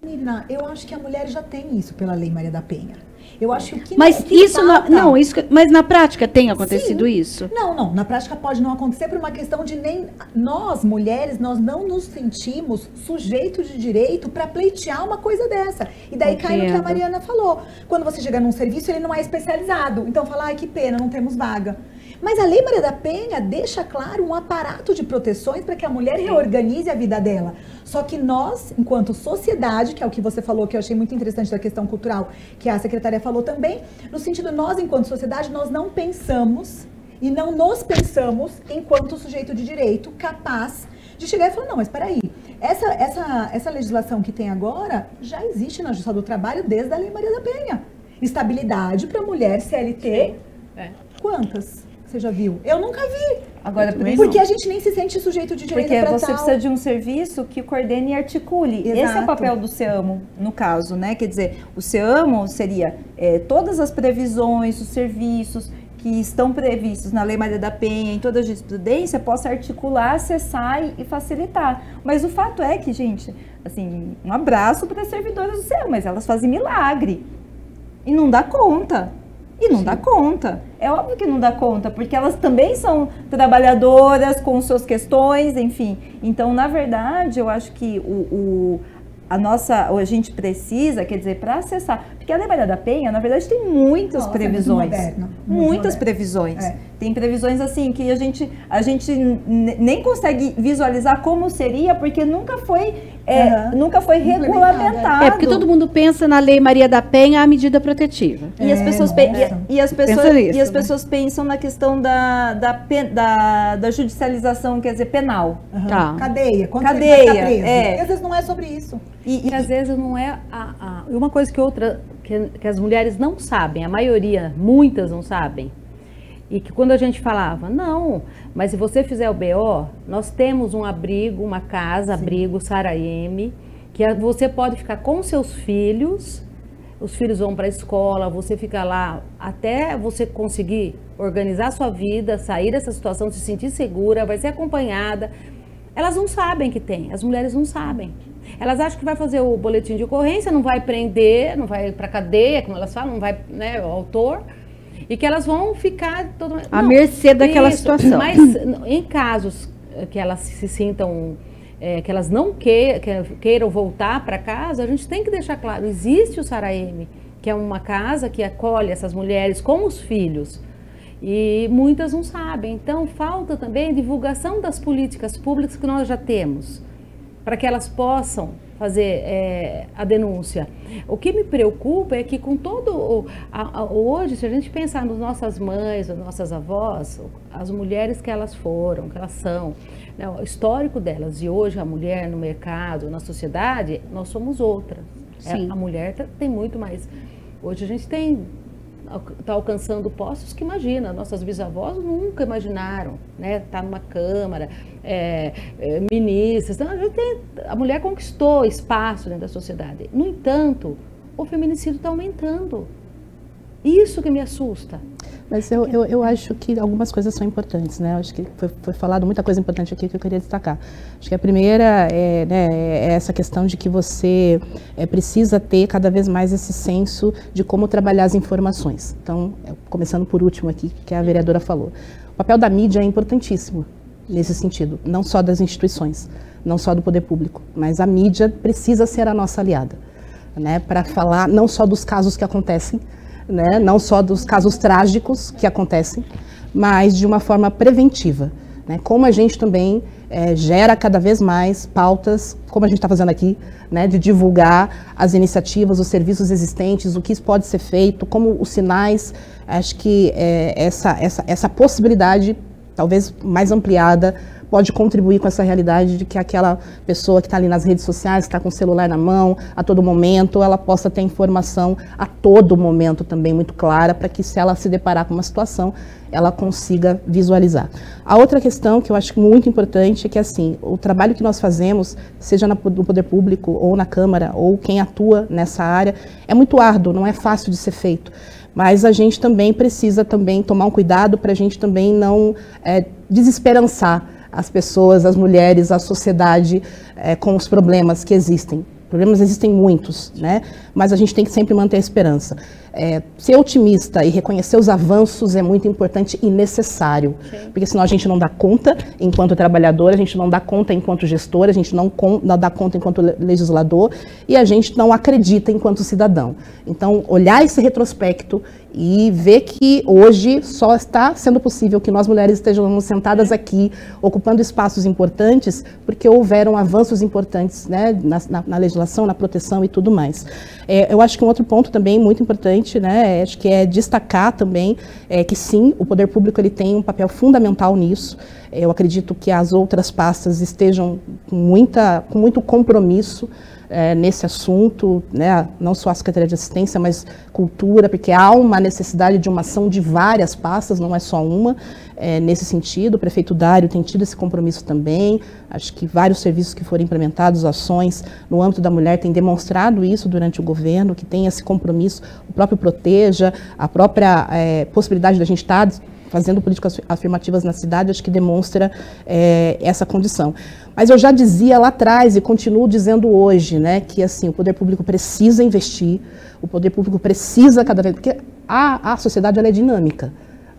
Nina, eu acho que a mulher já tem isso pela Lei Maria da Penha. Eu acho que Mas que isso falta- mas na prática tem acontecido Sim. isso? Não, na prática pode não acontecer por uma questão de nem nós, mulheres, nós não nos sentimos sujeitos de direito para pleitear uma coisa dessa. E daí cai no que a Compreendo. Mariana falou. Quando você chega num serviço, ele não é especializado. Então fala, ai que pena, não temos vaga. Mas a Lei Maria da Penha deixa claro um aparato de proteções para que a mulher reorganize a vida dela. Só que nós, enquanto sociedade, que é o que você falou, que eu achei muito interessante da questão cultural, que a secretária falou também, no sentido, nós, enquanto sociedade, nós não pensamos e não nos pensamos enquanto sujeito de direito capaz de chegar e falar, não, mas peraí, essa legislação que tem agora já existe na Justiça do Trabalho desde a Lei Maria da Penha. Estabilidade para mulher CLT, É. quantas? Você já viu? Eu nunca vi. Agora, Porque a gente nem se sente sujeito de direito porque pra você tal. precisa de um serviço que coordene e articule. Esse é Exato. o papel do SEAMO, no caso, né? Quer dizer, o SEAMO seria todas as previsões, os serviços que estão previstos na Lei Maria da Penha, em toda a jurisprudência, possa articular, acessar e facilitar. Mas o fato é que, gente, assim, um abraço para as servidoras do SEAMO, mas elas fazem milagre. E não dá conta. E não dá conta. É óbvio que não dá conta, porque elas também são trabalhadoras com suas questões, enfim. Então, na verdade, eu acho que a gente precisa, quer dizer, para acessar, porque a Lei Maria da Penha, na verdade, tem muitas Nossa, previsões. é muito moderna, muito Muitas moderna. previsões. É. Tem previsões assim que a gente nem consegue visualizar como seria, porque nunca foi Implementada. regulamentado. É porque todo mundo pensa na Lei Maria da Penha, a medida protetiva. E as pessoas, nossa. e as pessoas, Pensa nisso, e as né? pessoas pensam na questão da judicialização, quer dizer, penal. Aham. Tá. Cadeia. Quando Cadeia, você vai ficar preso. é. E às vezes não é sobre isso. E às vezes não é uma coisa que as mulheres não sabem, a maioria, muitas não sabem. E que quando a gente falava, não, mas se você fizer o BO, nós temos um abrigo, uma casa, abrigo, Saraeme, que você pode ficar com seus filhos, os filhos vão para a escola, você fica lá até você conseguir organizar sua vida, sair dessa situação, se sentir segura, vai ser acompanhada. Elas não sabem que tem, as mulheres não sabem. Elas acham que vai fazer o boletim de ocorrência, não vai prender, não vai para cadeia, como elas falam, não vai, né, o autor, e que elas vão ficar À mercê daquela situação. Mas em casos que elas se sintam, que elas não queiram voltar para casa, a gente tem que deixar claro, existe o Saraeme, que é uma casa que acolhe essas mulheres com os filhos. E muitas não sabem. Então, falta também divulgação das políticas públicas que nós já temos, para que elas possam fazer a denúncia. O que me preocupa é que com todo hoje, se a gente pensar nas nossas mães, nas nossas avós, as mulheres que elas foram, que elas são, né, o histórico delas e hoje a mulher no mercado, na sociedade, nós somos outras. A mulher tem muito mais. Hoje a gente está alcançando postos que, imagina, nossas bisavós nunca imaginaram, né? Tá numa câmara, ministras, então, a mulher conquistou espaço dentro da sociedade. No entanto, o feminicídio está aumentando. Isso que me assusta. Mas eu acho que algumas coisas são importantes, né? Acho que foi falado muita coisa importante aqui que eu queria destacar. Acho que a primeira é essa questão de que você precisa ter cada vez mais esse senso de como trabalhar as informações. Então, começando por último aqui, que a vereadora falou. O papel da mídia é importantíssimo nesse sentido, não só das instituições, não só do poder público, mas a mídia precisa ser a nossa aliada, né? Para falar não só dos casos que acontecem, né, não só dos casos trágicos que acontecem, mas de uma forma preventiva, né, como a gente também gera cada vez mais pautas, como a gente está fazendo aqui, né, de divulgar as iniciativas, os serviços existentes, o que pode ser feito, como os sinais. Acho que essa possibilidade, talvez mais ampliada, pode contribuir com essa realidade de que aquela pessoa que está ali nas redes sociais, que está com o celular na mão a todo momento, ela possa ter informação a todo momento também muito clara, para que se ela se deparar com uma situação, ela consiga visualizar. A outra questão que eu acho muito importante é que, assim, o trabalho que nós fazemos, seja no poder público ou na Câmara, ou quem atua nessa área, é muito árduo, não é fácil de ser feito. Mas a gente também precisa tomar um cuidado para a gente também não desesperançar as pessoas, as mulheres, a sociedade com os problemas que existem. Problemas existem muitos, né? Mas a gente tem que sempre manter a esperança. Ser otimista e reconhecer os avanços é muito importante e necessário, porque senão a gente não dá conta enquanto trabalhador, a gente não dá conta enquanto gestor, a gente não dá conta enquanto legislador e a gente não acredita enquanto cidadão. Então, olhar esse retrospecto e ver que hoje só está sendo possível que nós mulheres estejamos sentadas aqui, ocupando espaços importantes, porque houveram avanços importantes, né, na legislação, na proteção e tudo mais. Eu acho que um outro ponto também muito importante, né, acho que é destacar também que sim, o poder público ele tem um papel fundamental nisso. Eu acredito que as outras pastas estejam com muito compromisso nesse assunto, né, não só a Secretaria de Assistência, mas cultura, porque há uma necessidade de uma ação de várias pastas, não é só uma, nesse sentido. O prefeito Dário tem tido esse compromisso também, acho que vários serviços que foram implementados, ações no âmbito da mulher têm demonstrado isso durante o governo, que tem esse compromisso, o próprio Proteja, a própria possibilidade da gente estar fazendo políticas afirmativas na cidade, acho que demonstra essa condição. Mas eu já dizia lá atrás e continuo dizendo hoje, né, que assim, o poder público precisa investir, o poder público precisa cada vez, porque a sociedade ela é dinâmica,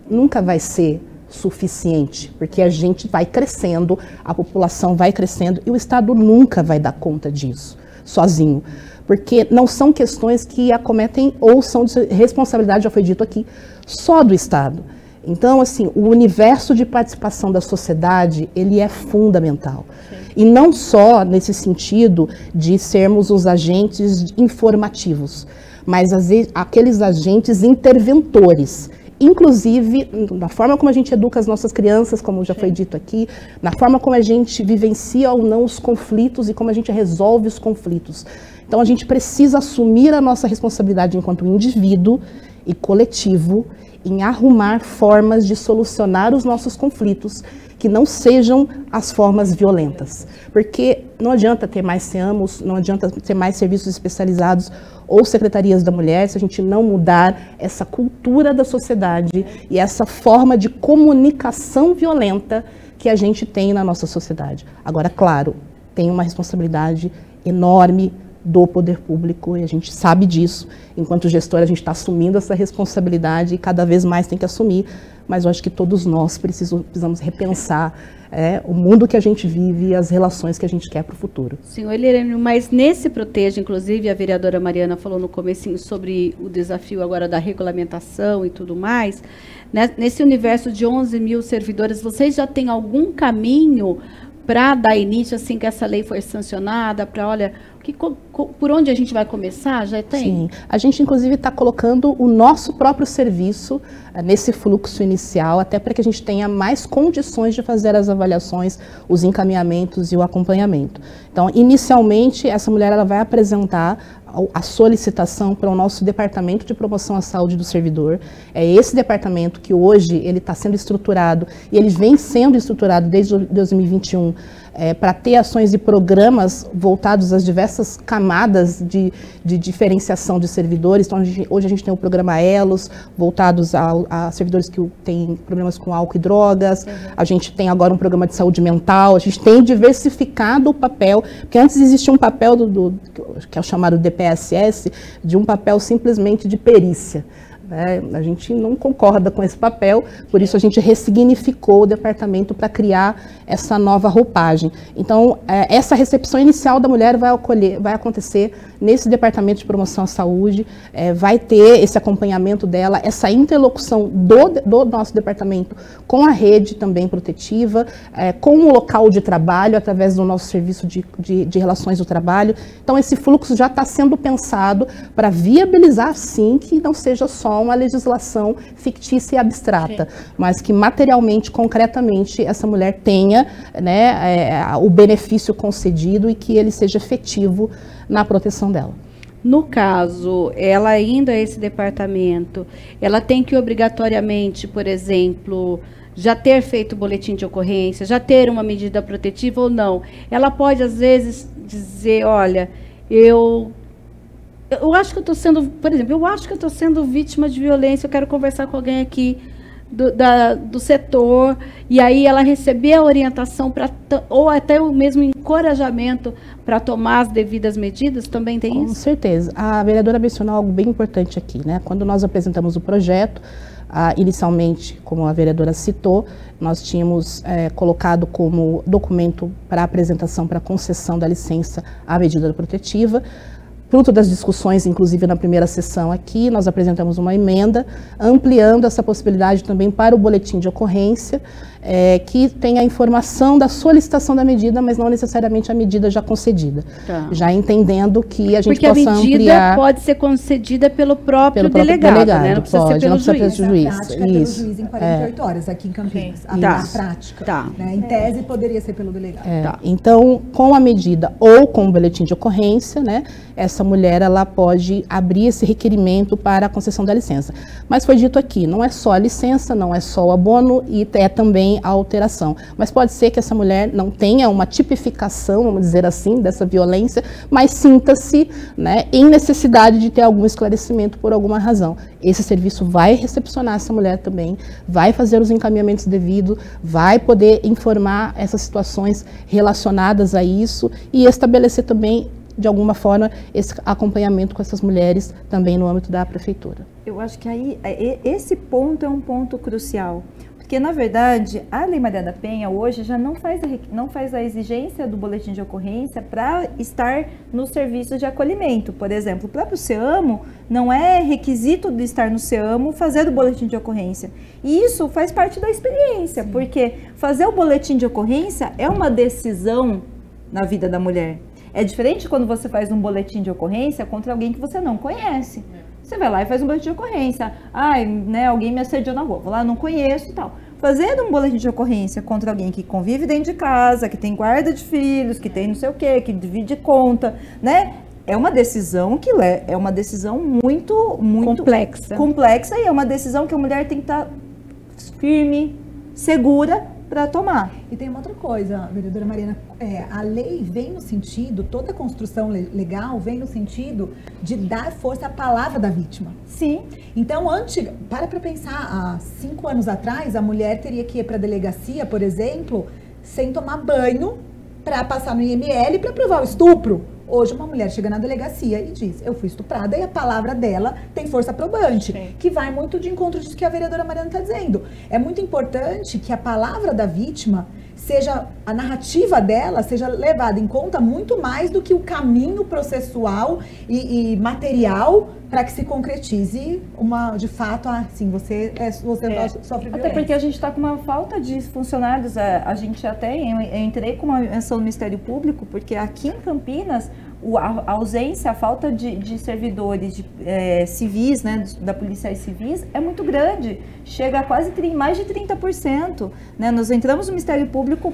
nunca vai ser suficiente, porque a gente vai crescendo, a população vai crescendo e o Estado nunca vai dar conta disso, sozinho. Porque não são questões que acometem ou são de responsabilidade, já foi dito aqui, só do Estado. Então, assim, o universo de participação da sociedade, ele é fundamental. Sim. E não só nesse sentido de sermos os agentes informativos, mas aqueles agentes interventores. Inclusive, na forma como a gente educa as nossas crianças, como já foi dito aqui, na forma como a gente vivencia ou não os conflitos e como a gente resolve os conflitos. Então, a gente precisa assumir a nossa responsabilidade enquanto indivíduo e coletivo em arrumar formas de solucionar os nossos conflitos que não sejam as formas violentas. Porque não adianta ter mais SEAMOS, não adianta ter mais serviços especializados ou secretarias da mulher se a gente não mudar essa cultura da sociedade e essa forma de comunicação violenta que a gente tem na nossa sociedade. Agora, claro, tem uma responsabilidade enorme do poder público e a gente sabe disso. Enquanto gestor, a gente está assumindo essa responsabilidade e cada vez mais tem que assumir, mas eu acho que todos nós precisamos repensar o mundo que a gente vive e as relações que a gente quer para o futuro. Senhor Helênio, mas nesse Proteja, inclusive a vereadora Mariana falou no comecinho sobre o desafio agora da regulamentação e tudo mais, né? Nesse universo de 11 mil servidores, vocês já têm algum caminho para dar início, assim que essa lei for sancionada, para, olha, Por onde a gente vai começar? Já tem? Sim, a gente inclusive está colocando o nosso próprio serviço nesse fluxo inicial, até para que a gente tenha mais condições de fazer as avaliações, os encaminhamentos e o acompanhamento. Então, inicialmente, essa mulher ela vai apresentar a solicitação para o nosso Departamento de Promoção à Saúde do Servidor. É esse departamento que hoje ele está sendo estruturado, e ele vem sendo estruturado desde 2021, para ter ações e programas voltados às diversas camadas de diferenciação de servidores. Então, hoje a gente tem o programa ELOS, voltados a servidores que têm problemas com álcool e drogas. A gente tem agora um programa de saúde mental. A gente tem diversificado o papel, porque antes existia um papel que é o chamado DPSS, de um papel simplesmente de perícia. A gente não concorda com esse papel, por isso a gente ressignificou o departamento para criar essa nova roupagem. Então, essa recepção inicial da mulher vai acontecer nesse departamento de promoção à saúde, vai ter esse acompanhamento dela, essa interlocução do nosso departamento com a rede também protetiva, com o local de trabalho, através do nosso serviço de relações do trabalho. Então, esse fluxo já está sendo pensado para viabilizar, sim, que não seja só uma legislação fictícia e abstrata, mas que materialmente, concretamente, essa mulher tenha, né, o benefício concedido e que ele seja efetivo na proteção dela. No caso, ela indo a esse departamento, ela tem que obrigatoriamente, por exemplo, já ter feito o boletim de ocorrência, já ter uma medida protetiva ou não? Ela pode, às vezes, dizer, olha, eu acho que eu estou sendo, por exemplo, eu acho que eu estou sendo vítima de violência, eu quero conversar com alguém aqui do setor, e aí ela receber a orientação ou até o mesmo encorajamento para tomar as devidas medidas, também tem isso? Com certeza. A vereadora mencionou algo bem importante aqui, né? Quando nós apresentamos o projeto, inicialmente, como a vereadora citou, nós tínhamos colocado como documento para apresentação para concessão da licença a medida protetiva. Fruto das discussões, inclusive na primeira sessão aqui, nós apresentamos uma emenda ampliando essa possibilidade também para o boletim de ocorrência, que tem a informação da solicitação da medida, mas não necessariamente a medida já concedida. Tá. Já entendendo que a gente possa ampliar... Porque a medida pode ser concedida pelo próprio delegado, né? Não precisa ser pelo juiz. Na prática, pelo juiz em 48 horas, aqui em Campinas. Na prática. Né? Em tese, poderia ser pelo delegado. Então, com a medida ou com o boletim de ocorrência, né, essa mulher ela pode abrir esse requerimento para a concessão da licença. Mas foi dito aqui, não é só a licença, não é só o abono e é também a alteração. Mas pode ser que essa mulher não tenha uma tipificação, vamos dizer assim, dessa violência, mas sinta-se, né, em necessidade de ter algum esclarecimento por alguma razão. Esse serviço vai recepcionar essa mulher também, vai fazer os encaminhamentos devidos, vai poder informar essas situações relacionadas a isso e estabelecer também, de alguma forma, esse acompanhamento com essas mulheres também no âmbito da prefeitura. Eu acho que aí esse ponto é um ponto crucial, porque na verdade a Lei Maria da Penha hoje já não faz a exigência do boletim de ocorrência para estar no serviço de acolhimento. Por exemplo, o próprio SEAMO não é requisito de estar no SEAMO fazer o boletim de ocorrência. E isso faz parte da experiência, porque fazer o boletim de ocorrência é uma decisão na vida da mulher. É diferente quando você faz um boletim de ocorrência contra alguém que você não conhece. Você vai lá e faz um boletim de ocorrência. Né, alguém me assediou na rua. Vou lá, não conheço e tal. Fazer um boletim de ocorrência contra alguém que convive dentro de casa, que tem guarda de filhos, que tem não sei o quê, que divide conta, né? É uma decisão é uma decisão muito complexa e é uma decisão que a mulher tem que estar firme, segura para tomar. E tem uma outra coisa, vereadora Mariana, a lei vem no sentido, toda a construção legal vem no sentido de dar força à palavra da vítima. Sim. Então, para pensar, há 5 anos atrás, a mulher teria que ir para a delegacia, por exemplo, sem tomar banho, para passar no IML para provar o estupro. Hoje uma mulher chega na delegacia e diz, eu fui estuprada, e a palavra dela tem força probante, que vai muito de encontro disso que a vereadora Mariana está dizendo. É muito importante que a palavra da vítima seja, a narrativa dela seja levada em conta muito mais do que o caminho processual e material para que se concretize de fato, você sofre violência. Até porque a gente está com uma falta de funcionários, eu entrei com uma menção no Ministério Público, porque aqui em Campinas, a ausência, a falta de servidores civis, né, da policiais civis, é muito grande. Chega a quase mais de 30%. Né? Nós entramos no Ministério Público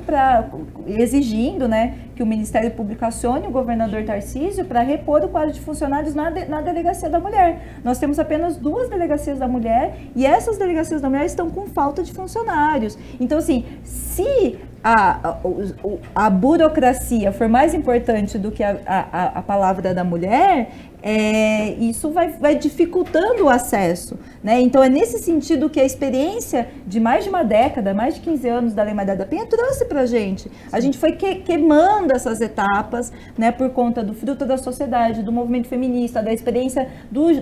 exigindo, né, que o Ministério Público acione o governador Tarcísio para repor o quadro de funcionários na Delegacia da Mulher. Nós temos apenas 2 delegacias da mulher e essas delegacias da mulher estão com falta de funcionários. Então, assim, se a burocracia for mais importante do que a palavra da mulher, isso vai dificultando o acesso, né? Então é nesse sentido que a experiência de mais de uma década, mais de 15 anos da Lei Maria da Penha trouxe pra gente. A gente foi queimando essas etapas, né, por conta do fruto da sociedade, do movimento feminista, da experiência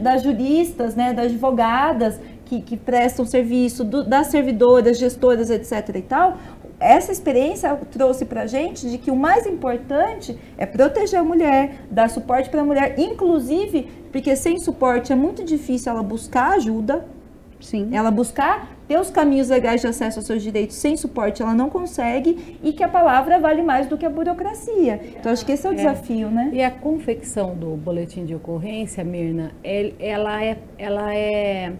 das juristas, né, das advogadas que prestam serviço, das servidoras, gestoras, etc. e tal. Essa experiência trouxe para a gente de que o mais importante é proteger a mulher, dar suporte para a mulher, inclusive porque sem suporte é muito difícil ela buscar ajuda. Sim. Ela buscar ter os caminhos legais de acesso aos seus direitos sem suporte, ela não consegue, e que a palavra vale mais do que a burocracia. Então, acho que esse é o desafio, né? E a confecção do boletim de ocorrência, Mirna, ela é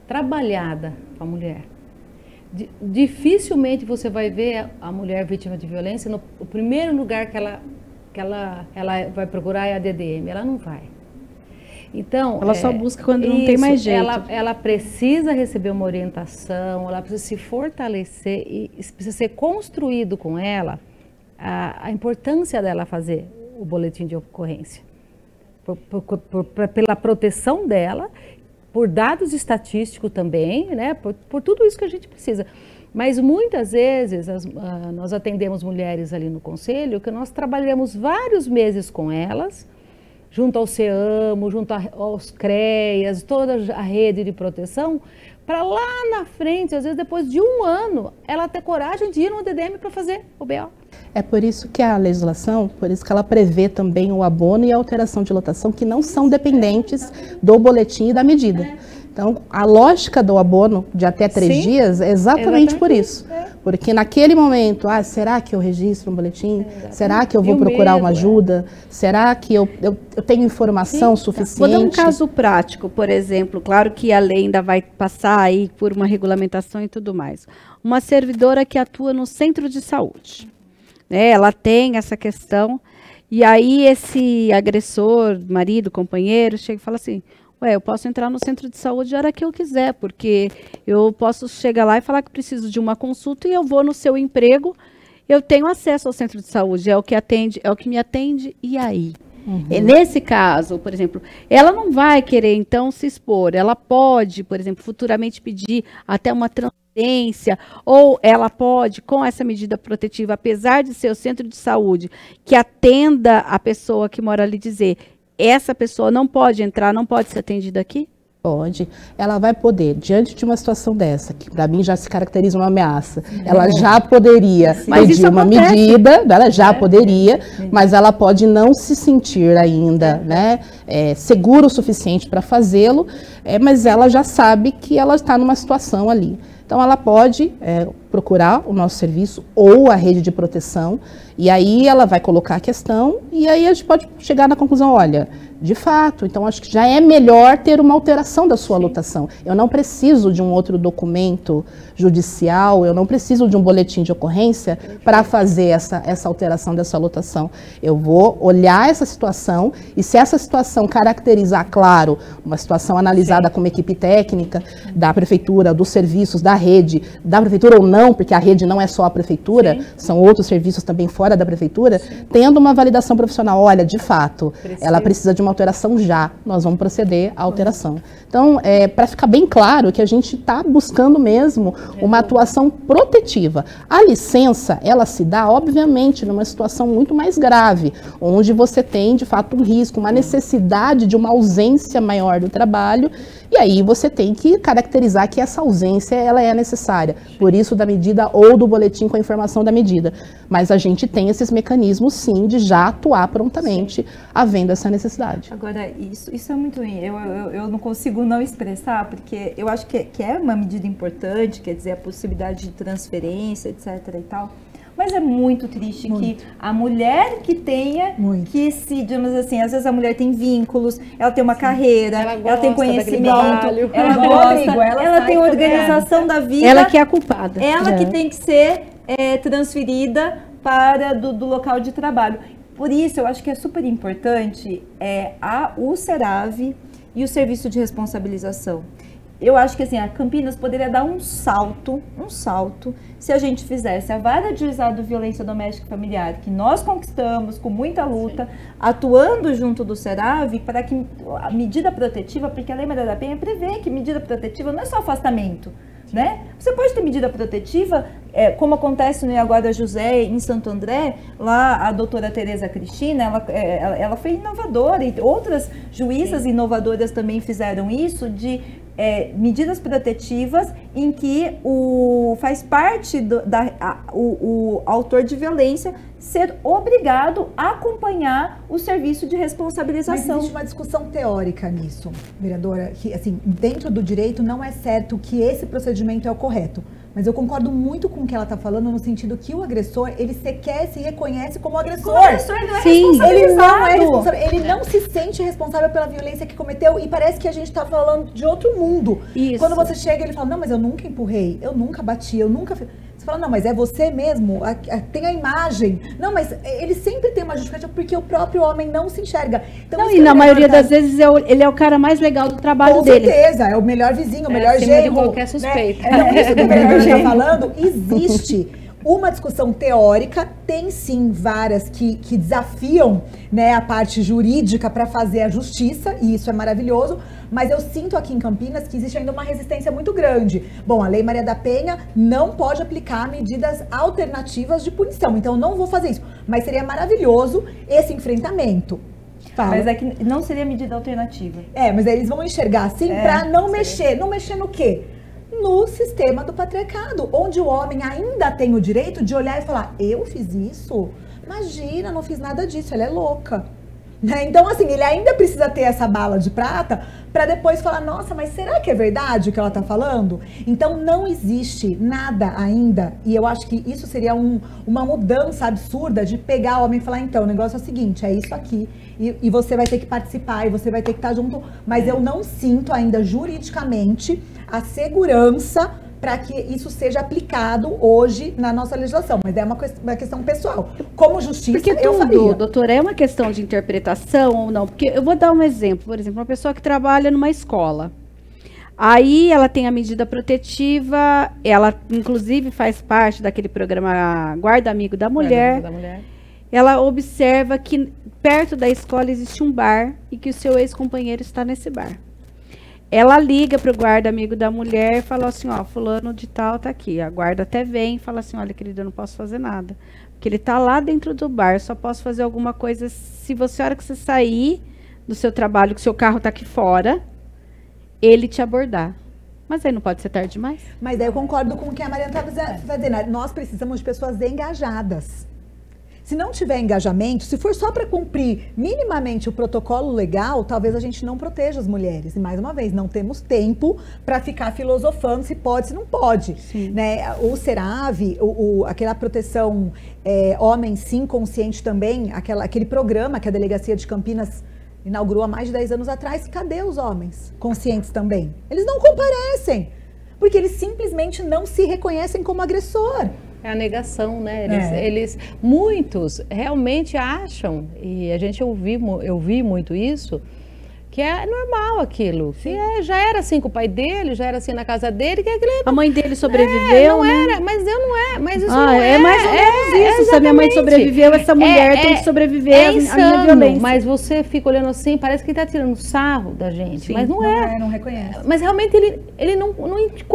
trabalhada com a mulher. Dificilmente você vai ver a mulher vítima de violência o primeiro lugar que ela vai procurar é a DDM. Ela não vai. Então, ela só busca quando não tem mais jeito. Ela precisa receber uma orientação, ela precisa se fortalecer e precisa ser construído com ela a importância dela fazer o boletim de ocorrência. Pela proteção dela, por dados estatísticos também, né? Por tudo isso que a gente precisa. Mas muitas vezes nós atendemos mulheres ali no conselho que nós trabalhamos vários meses com elas, junto ao CEAMO, junto aos CREAS, toda a rede de proteção, para lá na frente, às vezes depois de 1 ano, ela ter coragem de ir no DDM para fazer o BO. É por isso que a legislação, por isso que ela prevê também o abono e a alteração de lotação, que não são dependentes do boletim e da medida. Então, a lógica do abono de até 3 dias é exatamente por isso. Porque naquele momento, será que eu registro um boletim? Será que eu vou procurar uma ajuda? Será que eu tenho informação suficiente? Vou dar um caso prático, por exemplo. Claro que a lei ainda vai passar aí por uma regulamentação e tudo mais. Uma servidora que atua no centro de saúde. Ela tem essa questão, e aí esse agressor, marido, companheiro, chega e fala assim: eu posso entrar no centro de saúde a hora que eu quiser, porque eu posso chegar lá e falar que preciso de uma consulta e eu vou no seu emprego, eu tenho acesso ao centro de saúde, é o que me atende, e aí? E nesse caso, por exemplo, ela não vai querer então se expor, ela pode, por exemplo, futuramente pedir até uma transferência, ou ela pode, com essa medida protetiva, apesar de ser o centro de saúde, que atenda a pessoa que mora ali, dizer: essa pessoa não pode entrar, não pode ser atendida aqui? Pode. Ela vai poder, diante de uma situação dessa, que para mim já se caracteriza uma ameaça, ela já poderia pedir uma medida, ela já poderia, mas ela pode não se sentir ainda segura o suficiente para fazê-lo, mas ela já sabe que ela está numa situação ali. Então, ela pode procurar o nosso serviço ou a rede de proteção, e aí ela vai colocar a questão, e aí a gente pode chegar na conclusão: olha, de fato, então acho que já é melhor ter uma alteração da sua lotação. Eu não preciso de um outro documento judicial, eu não preciso de um boletim de ocorrência para fazer essa alteração dessa lotação. Eu vou olhar essa situação, e se essa situação caracterizar, claro, uma situação analisada como equipe técnica da prefeitura, dos serviços, da rede, da prefeitura ou não, porque a rede não é só a prefeitura, são outros serviços também fora da prefeitura, tendo uma validação profissional, olha, de fato, ela precisa de uma alteração já, nós vamos proceder à alteração. Então, para ficar bem claro que a gente está buscando mesmo uma atuação protetiva. A licença, ela se dá, obviamente, numa situação muito mais grave, onde você tem, de fato, um risco, uma necessidade de uma ausência maior do trabalho, e aí você tem que caracterizar que essa ausência ela é necessária, por isso da medida ou do boletim com a informação da medida. Mas a gente tem esses mecanismos, sim, de já atuar prontamente, havendo essa necessidade. Agora, isso é muito ruim. Eu não consigo não expressar, porque eu acho que é uma medida importante, quer dizer, a possibilidade de transferência, etc. e tal. Mas é muito triste que a mulher que tenha que se, digamos assim, às vezes a mulher tem vínculos, ela tem uma carreira, ela tem conhecimento, ela gosta, ela tem organização da vida. Ela que é a culpada. Ela que tem que ser transferida para do local de trabalho. Por isso, eu acho que é super importante o SERAV e o Serviço de Responsabilização. Eu acho que assim, a Campinas poderia dar um salto, se a gente fizesse a vara de juizado de violência doméstica e familiar, que nós conquistamos com muita luta, atuando junto do SERAV, para que a medida protetiva, porque a Lei Maria da Penha prevê que medida protetiva não é só afastamento, né? Você pode ter medida protetiva, como acontece no Iaguara José, em Santo André, lá a doutora Tereza Cristina, ela foi inovadora, e outras juízas inovadoras também fizeram isso, de medidas protetivas em que faz parte o autor de violência ser obrigado a acompanhar o serviço de responsabilização. Mas existe uma discussão teórica nisso, vereadora, que assim, dentro do direito não é certo que esse procedimento é o correto. Mas eu concordo muito com o que ela está falando, no sentido que o agressor, ele sequer se reconhece como agressor. O agressor não é responsabilizado. Ele não é responsável, ele não se sente responsável pela violência que cometeu, e parece que a gente está falando de outro mundo. Isso. Quando você chega, ele fala, não, mas eu nunca empurrei, eu nunca bati, eu nunca fiz. Você fala, não, mas é você mesmo, tem a imagem. Não, mas ele sempre tem uma justificativa porque o próprio homem não se enxerga. Então, não, e na maioria das vezes ele é o cara mais legal do trabalho dele. Com certeza, é o melhor vizinho, o melhor genro. De qualquer suspeita. Né? Então, isso que o vereador está falando, existe uma discussão teórica, tem sim varas que desafiam, né, a parte jurídica para fazer a justiça, e isso é maravilhoso, mas eu sinto aqui em Campinas que existe ainda uma resistência muito grande. Bom, a Lei Maria da Penha não pode aplicar medidas alternativas de punição, então eu não vou fazer isso, mas seria maravilhoso esse enfrentamento. Fala. Mas é que não seria medida alternativa. Mas aí eles vão enxergar assim para não mexer. Não mexer no quê? No sistema do patriarcado, onde o homem ainda tem o direito de olhar e falar, eu fiz isso? Imagina, não fiz nada disso, ela é louca. Né? Então, assim, ele ainda precisa ter essa bala de prata para depois falar, nossa, mas será que é verdade o que ela está falando? Então, não existe nada ainda, e eu acho que isso seria uma mudança absurda de pegar o homem e falar, então, o negócio é o seguinte, é isso aqui, e você vai ter que participar, e você vai ter que estar junto, mas eu não sinto ainda juridicamente a segurança para que isso seja aplicado hoje na nossa legislação, mas é uma questão pessoal. Como justiça, porque eu faria. Doutora, é uma questão de interpretação ou não? Porque eu vou dar um exemplo, por exemplo, uma pessoa que trabalha numa escola. Aí ela tem a medida protetiva, ela inclusive faz parte daquele programa Guarda Amigo da Mulher. Ela observa que perto da escola existe um bar e que o seu ex-companheiro está nesse bar. Ela liga para o guarda amigo da mulher e fala assim, ó, fulano de tal tá aqui. A guarda até vem e fala assim, olha, querida, eu não posso fazer nada. Porque ele tá lá dentro do bar, só posso fazer alguma coisa se você, a hora que você sair do seu trabalho, que o seu carro tá aqui fora, ele te abordar. Mas aí não pode ser tarde demais? Mas aí eu concordo com o que a Mariana está dizendo. Nós precisamos de pessoas engajadas. Se não tiver engajamento, se for só para cumprir minimamente o protocolo legal, talvez a gente não proteja as mulheres. E mais uma vez, não temos tempo para ficar filosofando se pode, se não pode. Né? O SERAV, aquela proteção homem sim, consciente também, aquele programa que a Delegacia de Campinas inaugurou há mais de 10 anos atrás, cadê os homens conscientes também? Eles não comparecem, porque eles simplesmente não se reconhecem como agressor. É a negação, né? Muitos realmente acham, e eu vi muito isso, que é normal aquilo. Que já era assim com o pai dele, já era assim na casa dele. Que aquele, a mãe dele sobreviveu, não né? era, mas eu não é. Mas isso não é. É mais ou menos isso. Se a minha mãe sobreviveu, essa mulher tem que sobreviver à minha violência. Mas você fica olhando assim, parece que ele tá tirando sarro da gente. Sim, mas não é. Não reconhece. Mas realmente ele não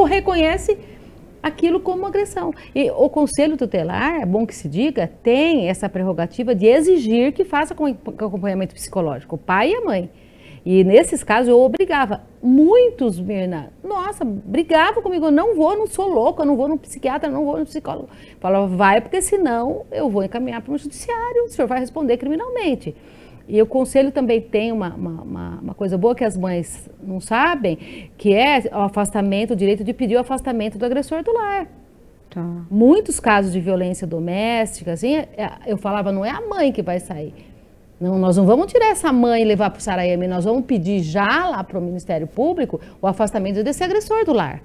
reconhece aquilo como agressão. E o Conselho Tutelar, é bom que se diga, tem essa prerrogativa de exigir que faça acompanhamento psicológico, o pai e a mãe. E nesses casos eu obrigava. Muitos, Mirna, nossa, brigavam comigo, eu não vou, não sou louca, eu não vou no psiquiatra, não vou no psicólogo. Falava, vai, porque senão eu vou encaminhar para um judiciário, o senhor vai responder criminalmente. E o Conselho também tem uma coisa boa que as mães não sabem, que é o afastamento, o direito de pedir o afastamento do agressor do lar. Tá. Muitos casos de violência doméstica, assim, eu falava, não é a mãe que vai sair. Não, nós não vamos tirar essa mãe e levar para o Saraeme, nós vamos pedir já lá para o Ministério Público o afastamento desse agressor do lar.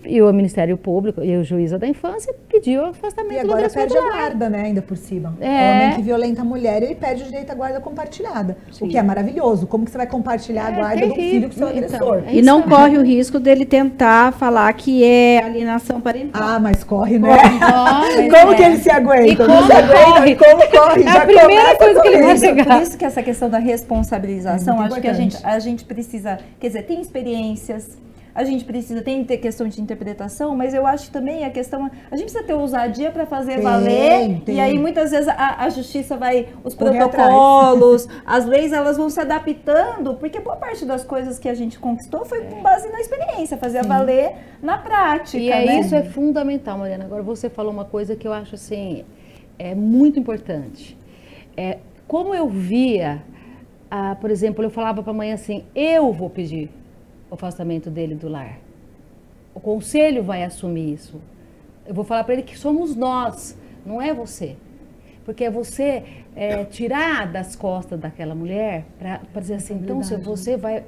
E o Ministério Público e o juíza da infância pediu o afastamento do agressor do lar. E agora perde a guarda, né, ainda por cima. É. O homem que violenta a mulher, ele perde o direito à guarda compartilhada. Sim. O que é maravilhoso. Como que você vai compartilhar a guarda do filho com seu agressor? E não corre o risco dele tentar falar que é alienação parental. Ah, mas corre, né? Corre, Como que ele se aguenta? E como Não se aguenta, corre? e como corre? É a Já primeira começa coisa que ele vai correndo. pegar. Por isso que essa questão da responsabilização, É muito acho que importante. a gente precisa, quer dizer, tem experiências, a gente precisa, tem questão de interpretação, mas eu acho que também a questão, a gente precisa ter ousadia para fazer valer, tem. e aí muitas vezes a justiça vai, os Correr protocolos, as leis, elas vão se adaptando, porque boa parte das coisas que a gente conquistou foi com base na experiência, fazer valer na prática, E né? isso é fundamental, Mariana. Agora você falou uma coisa que eu acho assim, é muito importante. Como eu via, por exemplo, eu falava para a mãe assim, eu vou pedir o afastamento dele do lar. O conselho vai assumir isso. Eu vou falar para ele que somos nós, não é você. Porque é você tirar das costas daquela mulher para dizer assim, então se você vai...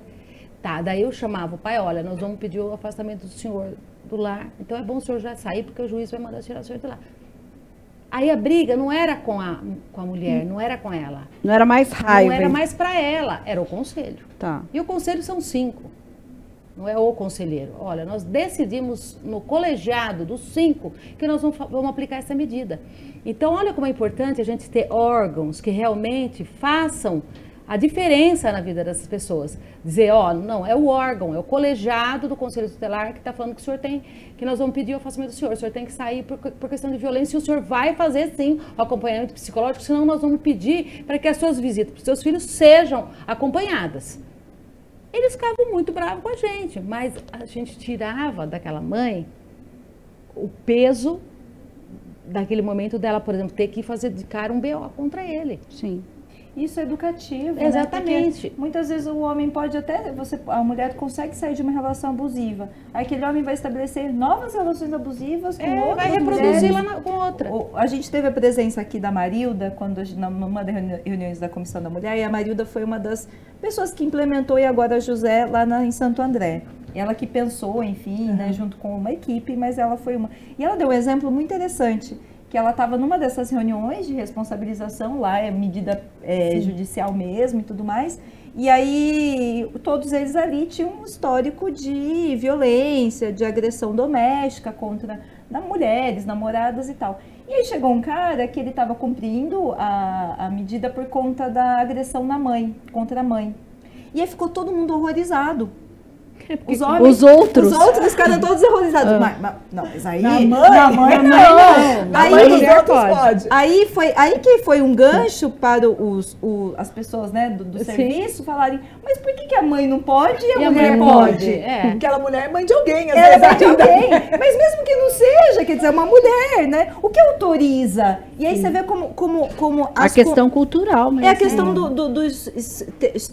Tá, daí eu chamava o pai, olha, nós vamos pedir o afastamento do senhor do lar, então é bom o senhor já sair, porque o juiz vai mandar tirar o senhor do lar. Aí a briga não era com a mulher, não era com ela. Não era mais raiva. Não era mais para ela, era o conselho. Tá. E o conselho são 5. Não é o conselheiro. Olha, nós decidimos no colegiado dos 5 que nós vamos aplicar essa medida. Então, olha como é importante a gente ter órgãos que realmente façam a diferença na vida dessas pessoas. Dizer, ó, não, é o órgão, é o colegiado do Conselho Tutelar que está falando que o senhor tem, que nós vamos pedir o afastamento do senhor. O senhor tem que sair por questão de violência e o senhor vai fazer, sim, o acompanhamento psicológico, senão nós vamos pedir para que as suas visitas para os seus filhos sejam acompanhadas. Eles ficavam muito bravos com a gente, mas a gente tirava daquela mãe o peso daquele momento dela, por exemplo, ter que fazer de cara um BO contra ele. Sim. Isso é educativo, Exatamente. Né? Porque muitas vezes o homem pode até, a mulher consegue sair de uma relação abusiva. Aí aquele homem vai estabelecer novas relações abusivas com outras vai reproduzir mulheres. lá com outra. A gente teve a presença aqui da Marilda, quando numa das reuniões da Comissão da Mulher, e a Marilda foi uma das pessoas que implementou, e agora a José lá em Santo André. Ela que pensou, enfim, né, junto com uma equipe, mas ela foi uma... E ela deu um exemplo muito interessante, que ela estava numa dessas reuniões de responsabilização, lá é medida judicial mesmo e tudo mais, e aí todos eles ali tinham um histórico de violência, de agressão doméstica contra mulheres, namoradas e tal. E aí chegou um cara que ele estava cumprindo a medida por conta da agressão contra a mãe. E aí ficou todo mundo horrorizado. Os homens, os outros ficaram todos horrorizados. Mas aí... Na mãe não. Aí, Mulher pode. Aí que foi um gancho para as pessoas, né, do serviço falarem, mas por que a mãe não pode e a mulher pode? Aquela mulher é mãe de alguém, às Ela é vezes. mãe de alguém, mas mesmo que não seja, quer dizer, é uma mulher, né? O que autoriza? E aí você vê como a questão cultural mesmo. é a questão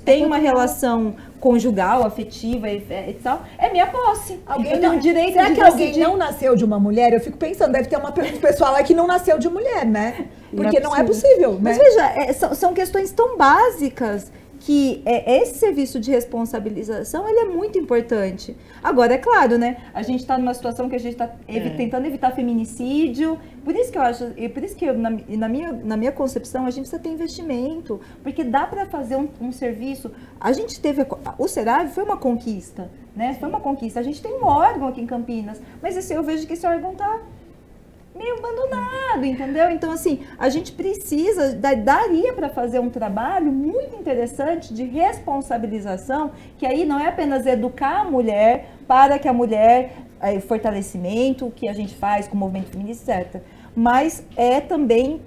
tem uma relação conjugal, afetiva e tal, é minha posse. Eu tenho direito será de que alguém decidir. não nasceu de uma mulher? Eu fico pensando, deve ter um pessoal lá que não nasceu de mulher, né? Porque não é possível, né? Mas veja, são questões tão básicas que esse serviço de responsabilização, ele é muito importante. Agora, é claro, né? A gente está numa situação que a gente está tentando evitar feminicídio. Por isso que eu acho, na minha concepção, a gente precisa ter investimento, porque dá para fazer um serviço. A gente teve, o Serave foi uma conquista, né? Foi uma conquista. A gente tem um órgão aqui em Campinas, mas eu vejo que esse órgão está meio abandonado, entendeu? Então, assim, a gente precisa, daria para fazer um trabalho muito interessante de responsabilização, que aí não é apenas educar a mulher para que a mulher, fortalecimento, que a gente faz com o movimento feminista, certo? Mas é também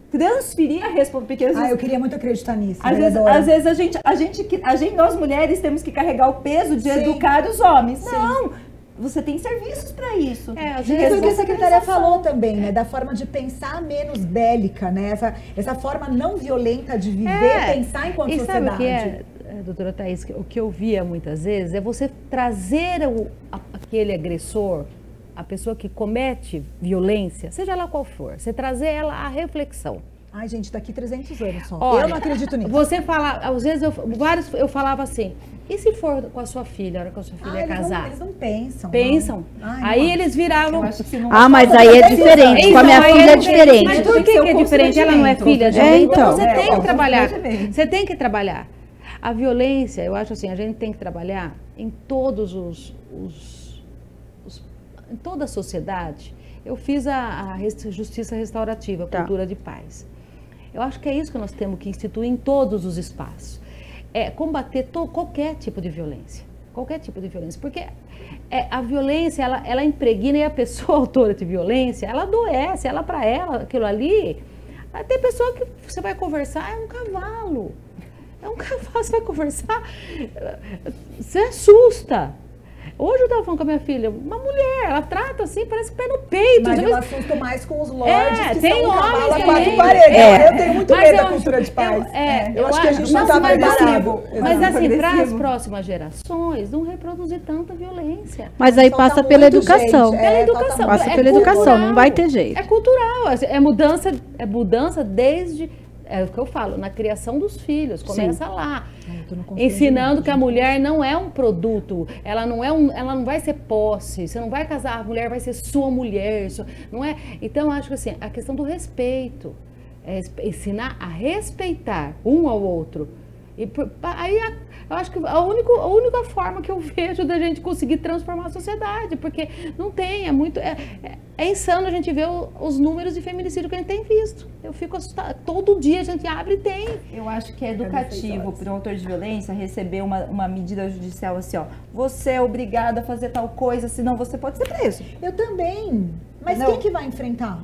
transferir a responsabilidade. Eu queria muito acreditar nisso. Às vezes nós mulheres temos que carregar o peso de educar os homens. Sim. Não! Você tem serviços para isso. Às vezes foi o que a secretária falou também, né? Da forma de pensar menos bélica, né? Essa forma não violenta de viver, pensar enquanto sociedade. Sabe o que é, doutora Thaís? O que eu via muitas vezes é você trazer aquele agressor a pessoa que comete violência, seja lá qual for, você trazer ela à reflexão. Ai, gente, daqui 300 anos só. Olha, eu não acredito nisso. Você fala, às vezes eu falava assim, e se for com a sua filha, a hora que a sua filha casar? Eles não pensam. Pensam. Ai, aí não. eles viravam. Mas aí é diferente. Com a minha filha é diferente. Mas por que é diferente? Ela não é filha de alguém? Então você tem que trabalhar. Você tem que trabalhar. A violência, eu acho assim, a gente tem que trabalhar em todos em toda a sociedade. Eu fiz a justiça restaurativa, cultura de paz. Eu acho que é isso que nós temos que instituir em todos os espaços. É combater qualquer tipo de violência. Qualquer tipo de violência. Porque a violência, ela impregna e a pessoa autora de violência, ela adoece, para ela, aquilo ali. Tem pessoa que você vai conversar, é um cavalo. É um cavalo, você vai conversar, você assusta. Hoje eu estava falando com a minha filha, uma mulher, ela trata assim, parece que pé no peito. Mas eu assusto mais com os lords que tem são um cavalo a homens quatro também. paredes. Eu tenho muito medo da cultura de paz. Eu acho que a gente não está preparado. Mas assim, para as próximas gerações, não reproduzir tanta violência. Mas aí passa pela educação. Pela educação. Passa pela educação, não vai ter jeito. É cultural, é mudança desde... É o que eu falo, na criação dos filhos, começa lá. Ensinando que a mulher não é um produto, ela não vai ser posse, você não vai casar, a mulher vai ser sua mulher, não é? Então, eu acho que assim, a questão do respeito, ensinar a respeitar um ao outro. E aí, eu acho que a única forma que eu vejo da gente conseguir transformar a sociedade, porque não tem, é insano a gente ver os números de feminicídio que a gente tem visto. Eu fico assustada. Todo dia a gente abre e tem. Eu acho que é educativo para um autor de violência receber uma medida judicial assim, ó. Você é obrigado a fazer tal coisa, senão você pode ser preso. Eu também. Mas Não. quem que vai enfrentar?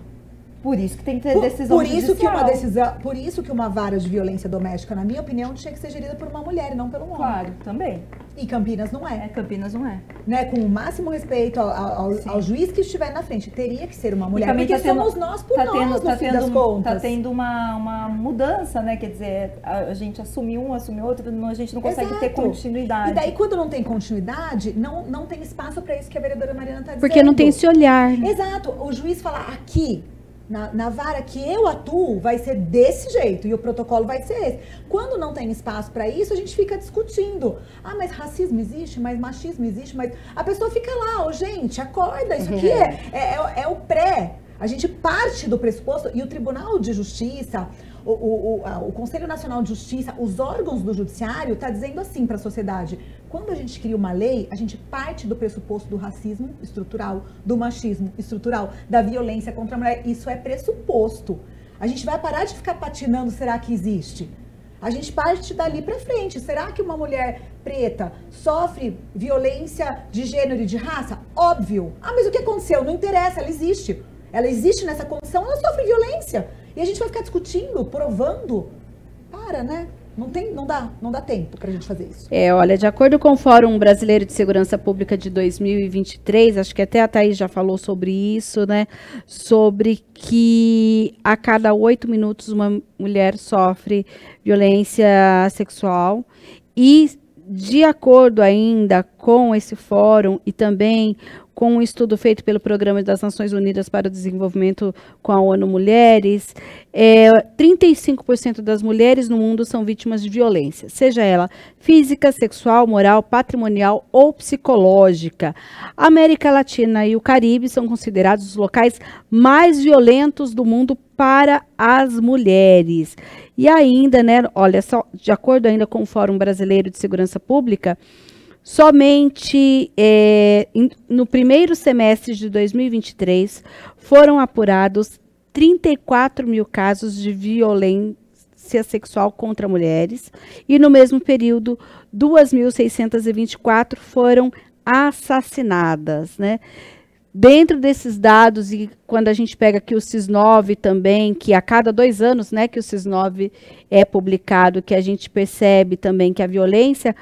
Por isso que tem que ter decisão judicial. Por isso que uma vara de violência doméstica, na minha opinião, tinha que ser gerida por uma mulher e não pelo homem. Claro, também. E Campinas não é. Campinas não é. Né? Com o máximo respeito ao juiz que estiver na frente. Teria que ser uma mulher, também porque somos nós por nós, no fim das contas. Tá tendo uma mudança, né? Quer dizer, a gente assume um, assume outro, a gente não consegue ter continuidade. E daí, quando não tem continuidade, não tem espaço para isso que a vereadora Mariana está dizendo. Porque não tem esse olhar. Exato. O juiz fala, aqui, na vara que eu atuo, vai ser desse jeito e o protocolo vai ser esse. Quando não tem espaço para isso, a gente fica discutindo. Ah, mas racismo existe, mas machismo existe, mas a pessoa fica lá, gente, acorda, isso aqui é o pré. A gente parte do pressuposto e o Tribunal de Justiça, o Conselho Nacional de Justiça, os órgãos do judiciário tá dizendo assim para a sociedade: quando a gente cria uma lei, a gente parte do pressuposto do racismo estrutural, do machismo estrutural, da violência contra a mulher. Isso é pressuposto. A gente vai parar de ficar patinando, será que existe? A gente parte dali para frente. Será que uma mulher preta sofre violência de gênero e de raça? Óbvio. Ah, mas o que aconteceu? Não interessa, ela existe. Ela existe nessa condição, ela sofre violência. E a gente vai ficar discutindo, provando. Para, né? Não dá tempo pra gente fazer isso. Olha, de acordo com o Fórum Brasileiro de Segurança Pública de 2023, acho que até a Thaís já falou sobre isso, né? Sobre que a cada 8 minutos uma mulher sofre violência sexual. E de acordo ainda com esse fórum e também com um estudo feito pelo Programa das Nações Unidas para o Desenvolvimento com a ONU Mulheres, 35% das mulheres no mundo são vítimas de violência, seja ela física, sexual, moral, patrimonial ou psicológica. A América Latina e o Caribe são considerados os locais mais violentos do mundo para as mulheres. E ainda, né, olha só, de acordo ainda com o Fórum Brasileiro de Segurança Pública, somente no primeiro semestre de 2023 foram apurados 34 mil casos de violência sexual contra mulheres e no mesmo período 2.624 foram assassinadas, né? Dentro desses dados, e quando a gente pega aqui o SIS-9 também, que a cada 2 anos, né, que o SIS-9 é publicado, que a gente percebe também que a violência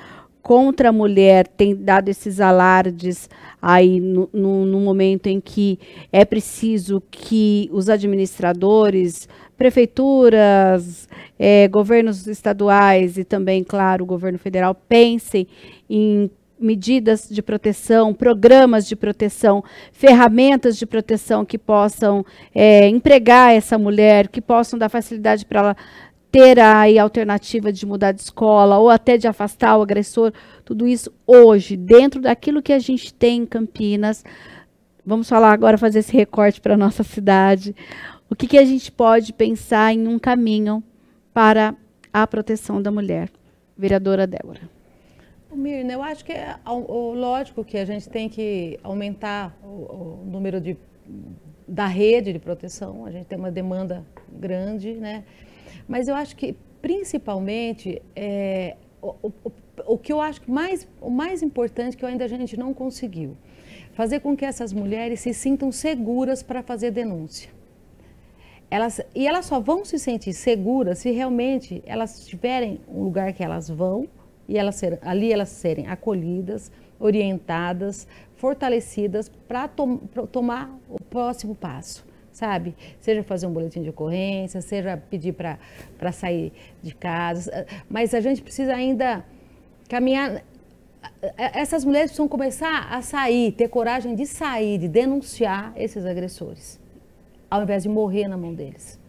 contra a mulher tem dado esses alardes aí no momento em que é preciso que os administradores, prefeituras, governos estaduais e também, claro, o governo federal pensem em medidas de proteção, programas de proteção, ferramentas de proteção que possam empregar essa mulher, que possam dar facilidade para ela ter aí a alternativa de mudar de escola ou até de afastar o agressor, tudo isso hoje, dentro daquilo que a gente tem em Campinas. Vamos falar agora, fazer esse recorte para a nossa cidade. O que a gente pode pensar em um caminho para a proteção da mulher? Vereadora Débora. Mirna, eu acho que é lógico que a gente tem que aumentar o número da rede de proteção, a gente tem uma demanda grande, né? Mas eu acho que, principalmente, o que eu acho que o mais importante que ainda a gente não conseguiu, fazer com que essas mulheres se sintam seguras para fazer denúncia. E elas só vão se sentir seguras se realmente elas tiverem um lugar que elas vão e ali elas serem acolhidas, orientadas, fortalecidas para tomar o próximo passo, sabe? Seja fazer um boletim de ocorrência, seja pedir para sair de casa, mas a gente precisa ainda caminhar. Essas mulheres precisam começar a sair, ter coragem de sair, de denunciar esses agressores, ao invés de morrer na mão deles.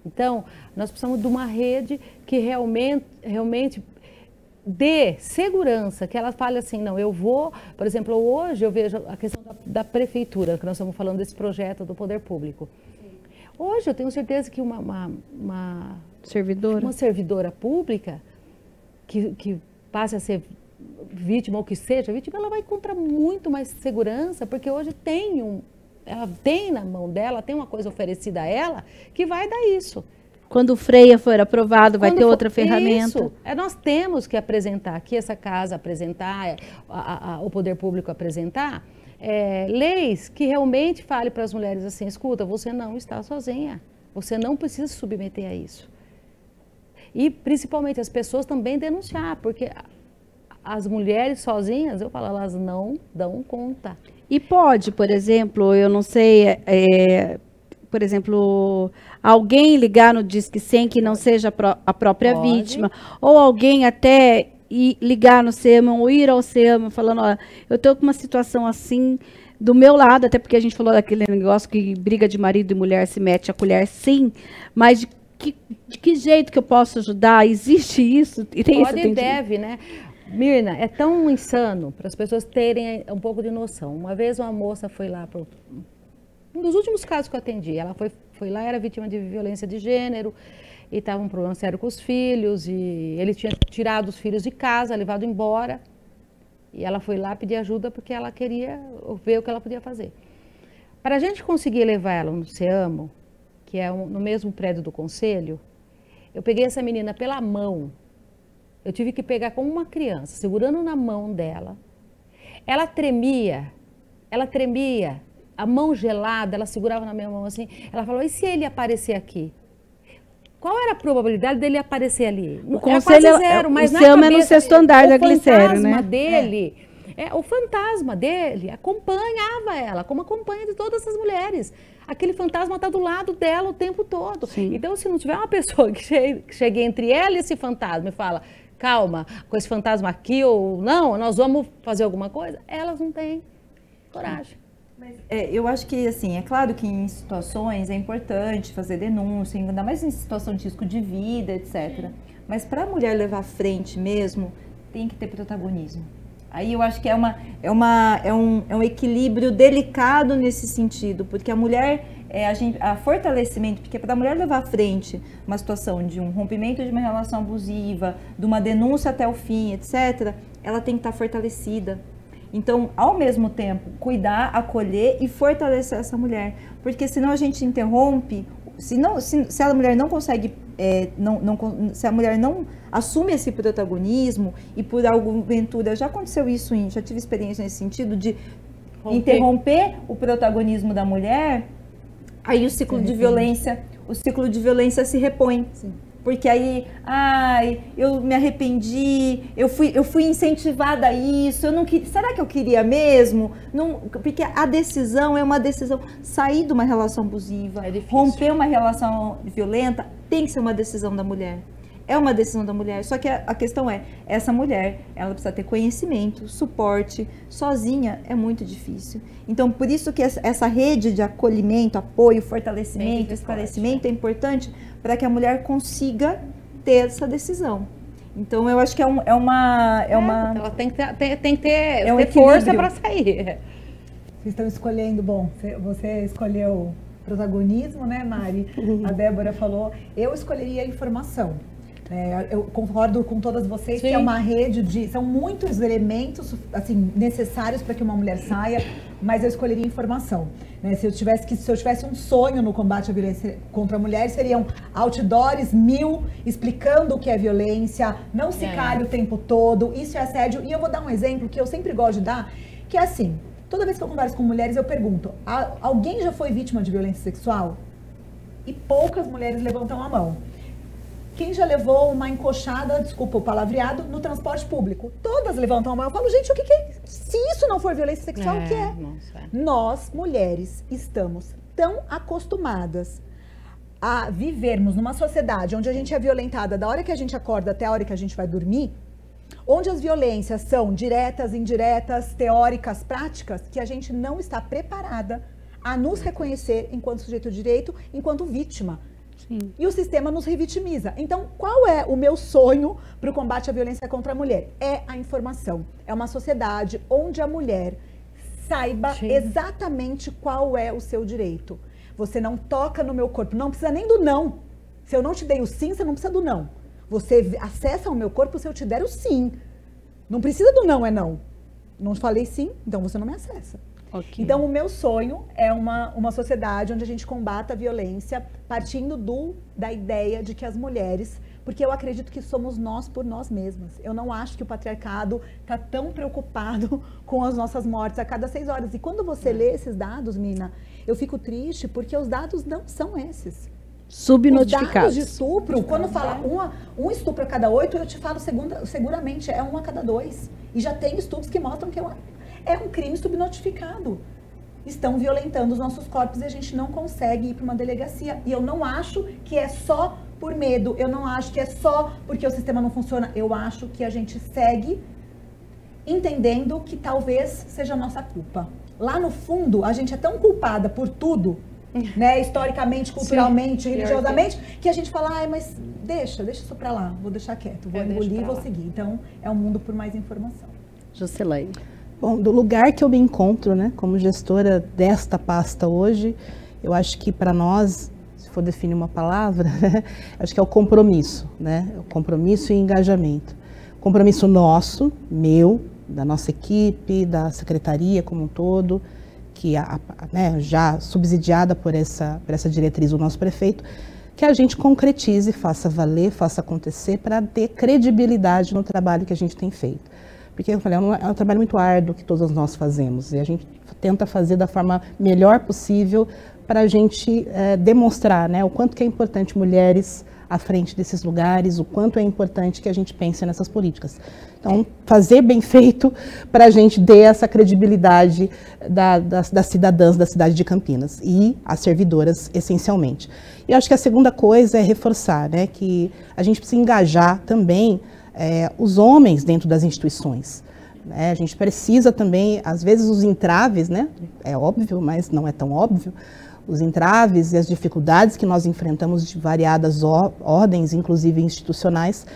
Então, nós precisamos de uma rede que realmente dê segurança, que ela fale assim, não, eu vou, por exemplo, hoje eu vejo a questão da prefeitura, que nós estamos falando desse projeto do poder público. Hoje eu tenho certeza que uma servidora pública que passe a ser vítima ou que seja vítima, ela vai encontrar muito mais segurança, porque hoje ela tem na mão dela, tem uma coisa oferecida a ela que vai dar isso. Quando o Freia for aprovado, vai ter outra ferramenta. Isso. Nós temos que apresentar aqui, essa casa apresentar, o poder público apresentar, leis que realmente falem para as mulheres assim, escuta, você não está sozinha, você não precisa se submeter a isso. E principalmente as pessoas também denunciar, porque as mulheres sozinhas, eu falo, elas não dão conta. E pode, por exemplo, eu não sei, por exemplo, alguém ligar no Disque 100 que não seja a própria vítima, ou alguém até ligar no SEAMA ou ir ao SEAMA falando, ó, eu estou com uma situação assim do meu lado, até porque a gente falou daquele negócio que briga de marido e mulher se mete a colher, sim, mas de que jeito que eu posso ajudar? Existe isso? E tem pode e deve, né? Mirna, é tão insano para as pessoas terem um pouco de noção. Uma vez uma moça foi lá, um dos últimos casos que eu atendi, ela foi lá, era vítima de violência de gênero e estava um problema sério com os filhos e ele tinha tirado os filhos de casa, levado embora e ela foi lá pedir ajuda porque ela queria ver o que ela podia fazer. Para a gente conseguir levar ela no SEAMO, que é no mesmo prédio do conselho, eu peguei essa menina pela mão. Eu tive que pegar como uma criança, segurando na mão dela. Ela tremia, a mão gelada, ela segurava na minha mão assim. Ela falou, e se ele aparecer aqui? Qual era a probabilidade dele aparecer ali? O conselho é zero, mas o SEAMA é no 6º andar da Glicério, né? O fantasma dele acompanhava ela, como acompanha de todas essas mulheres. Aquele fantasma está do lado dela o tempo todo. Sim. Então, se não tiver uma pessoa que chegue entre ela e esse fantasma e fala, calma, com esse fantasma aqui ou não, nós vamos fazer alguma coisa, elas não têm coragem. Mas, eu acho que, assim, é claro que em situações é importante fazer denúncia, ainda mais em situação de risco de vida, etc. Mas para a mulher levar à frente mesmo, tem que ter protagonismo. Aí eu acho que é um equilíbrio delicado nesse sentido, porque a mulher, a fortalecimento, porque para a mulher levar à frente uma situação de um rompimento de uma relação abusiva, de uma denúncia até o fim, etc., ela tem que estar fortalecida. Então, ao mesmo tempo, cuidar, acolher e fortalecer essa mulher, porque senão a gente interrompe, se a mulher não consegue, se a mulher não assume esse protagonismo e por alguma ventura, já aconteceu isso, já tive experiência nesse sentido de interromper o protagonismo da mulher, aí o ciclo de violência se repõe. Sim. Porque aí, eu me arrependi, eu fui incentivada a isso, eu não queria, será que eu queria mesmo? Não, porque a decisão é uma decisão, sair de uma relação abusiva, romper uma relação violenta, tem que ser uma decisão da mulher. É uma decisão da mulher, só que a questão é, essa mulher, ela precisa ter conhecimento, suporte, sozinha é muito difícil. Então, por isso que essa rede de acolhimento, apoio, fortalecimento, esclarecimento é importante para que a mulher consiga ter essa decisão. Então, eu acho que Ela tem que ter força para sair. Vocês estão escolhendo, bom, você escolheu protagonismo, né, Mari? A Débora falou, eu escolheria a informação. Eu concordo com todas vocês. Sim. Que é uma rede são muitos elementos assim, necessários para que uma mulher saia, mas eu escolheria informação. Se eu tivesse um sonho no combate à violência contra a mulher, seriam outdoors 1000 explicando o que é violência, não se cale o tempo todo, isso é assédio. E eu vou dar um exemplo que eu sempre gosto de dar, que é assim, toda vez que eu converso com mulheres, eu pergunto, alguém já foi vítima de violência sexual? E poucas mulheres levantam a mão. Quem já levou uma encoxada, desculpa o palavreado, no transporte público? Todas levantam a mão. Eu falo, gente, o que é? Se isso não for violência sexual, o que é? Nós, mulheres, estamos tão acostumadas a vivermos numa sociedade onde a gente é violentada da hora que a gente acorda até a hora que a gente vai dormir, onde as violências são diretas, indiretas, teóricas, práticas, que a gente não está preparada a nos reconhecer enquanto sujeito de direito, enquanto vítima. Sim. E o sistema nos revitimiza. Então, qual é o meu sonho para o combate à violência contra a mulher? É a informação. É uma sociedade onde a mulher saiba exatamente qual é o seu direito. Você não toca no meu corpo, não precisa nem do não. Se eu não te dei o sim, você não precisa do não. Você acessa o meu corpo se eu te der o sim. Não precisa do não, é não. Não falei sim, então você não me acessa. Okay. Então, o meu sonho é uma sociedade onde a gente combata a violência partindo da ideia de que as mulheres, porque eu acredito que somos nós por nós mesmas. Eu não acho que o patriarcado está tão preocupado com as nossas mortes a cada 6 horas. E quando você lê esses dados, Mina, eu fico triste porque os dados não são esses. Subnotificados. Os dados de estupro, quando fala um estupro a cada 8, eu te falo seguramente é 1 a cada 2. E já tem estudos que mostram que é um crime subnotificado. Estão violentando os nossos corpos e a gente não consegue ir para uma delegacia. E eu não acho que é só por medo, eu não acho que é só porque o sistema não funciona. Eu acho que a gente segue entendendo que talvez seja a nossa culpa. Lá no fundo, a gente é tão culpada por tudo, né, historicamente, culturalmente, religiosamente, que a gente fala, mas deixa isso para lá, vou deixar quieto, vou engolir e vou seguir. Então, é um mundo por mais informação. Jocelaine. Bom, do lugar que eu me encontro, né, como gestora desta pasta hoje, eu acho que para nós, se for definir uma palavra, acho que é o compromisso, né, o compromisso e engajamento. Compromisso nosso, meu, da nossa equipe, da secretaria como um todo, que né, já subsidiada por essa diretriz do nosso prefeito, que a gente concretize, faça valer, faça acontecer para ter credibilidade no trabalho que a gente tem feito. Porque eu falei, é um trabalho muito árduo que todos nós fazemos e a gente tenta fazer da forma melhor possível para a gente demonstrar, né, o quanto que é importante mulheres à frente desses lugares, o quanto é importante que a gente pense nessas políticas. Então, fazer bem feito para a gente ter essa credibilidade das cidadãs da cidade de Campinas e as servidoras, essencialmente. E eu acho que a segunda coisa é reforçar, né, que a gente precisa engajar também os homens dentro das instituições. Né? A gente precisa também, às vezes, os entraves, né? É óbvio, mas não é tão óbvio, os entraves e as dificuldades que nós enfrentamos de variadas ordens, inclusive institucionais,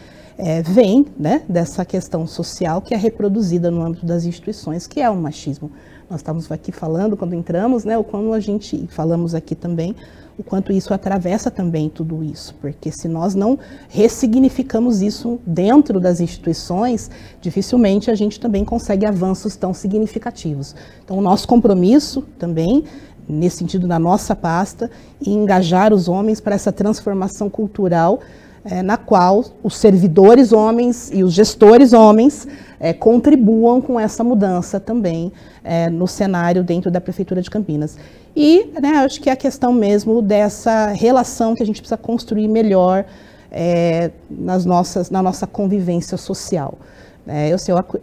vêm, né, dessa questão social que é reproduzida no âmbito das instituições, que é o machismo. Nós estávamos aqui falando, quando entramos, né, o quanto a gente, falamos aqui também, o quanto isso atravessa também tudo isso, porque se nós não ressignificamos isso dentro das instituições, dificilmente a gente também consegue avanços tão significativos. Então, o nosso compromisso também, nesse sentido da nossa pasta, em engajar os homens para essa transformação cultural na qual os servidores homens e os gestores homens contribuam com essa mudança também no cenário dentro da Prefeitura de Campinas. E né, acho que é a questão mesmo dessa relação que a gente precisa construir melhor na nossa convivência social.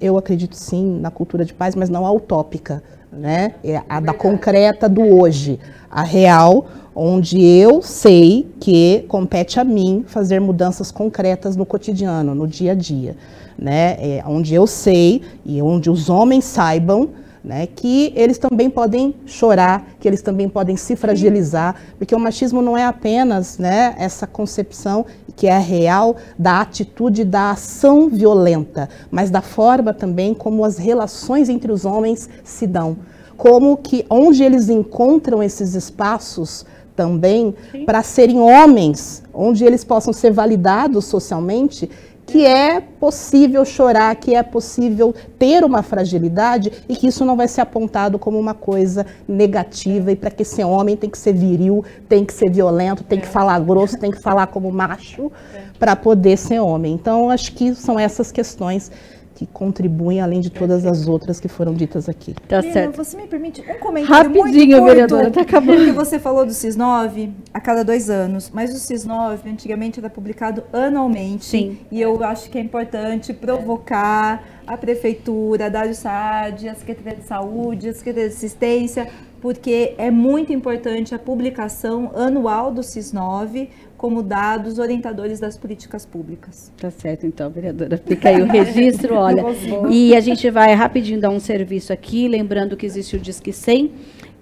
Eu acredito sim na cultura de paz, mas não a utópica, né? É a da concreta do hoje, a real, onde eu sei que compete a mim fazer mudanças concretas no cotidiano, no dia a dia, né? Onde eu sei e onde os homens saibam, né, que eles também podem chorar, que eles também podem se fragilizar, porque o machismo não é apenas, né, essa concepção que é real da atitude, da ação violenta, mas da forma também como as relações entre os homens se dão, como que onde eles encontram esses espaços também para serem homens, onde eles possam ser validados socialmente, que é possível chorar, que é possível ter uma fragilidade e que isso não vai ser apontado como uma coisa negativa e para que esse homem tem que ser viril, tem que ser violento, tem que falar grosso, tem que falar como macho para poder ser homem. Então, acho que são essas questões que contribuem, além de todas as outras que foram ditas aqui. Tá Lina, certo. você me permite um comentário Rapidinho, muito vereadora, curto, tá acabando. porque você falou do CIS9 a cada 2 anos, mas o CIS9 antigamente era publicado anualmente. Sim. E eu acho que é importante provocar a Prefeitura, a Dário Saad, a Secretaria de Saúde, a Secretaria de Assistência, porque é muito importante a publicação anual do CIS9 como dados orientadores das políticas públicas. Tá certo, então, vereadora. Fica aí o registro, olha. E a gente vai rapidinho dar um serviço aqui, lembrando que existe o Disque 100,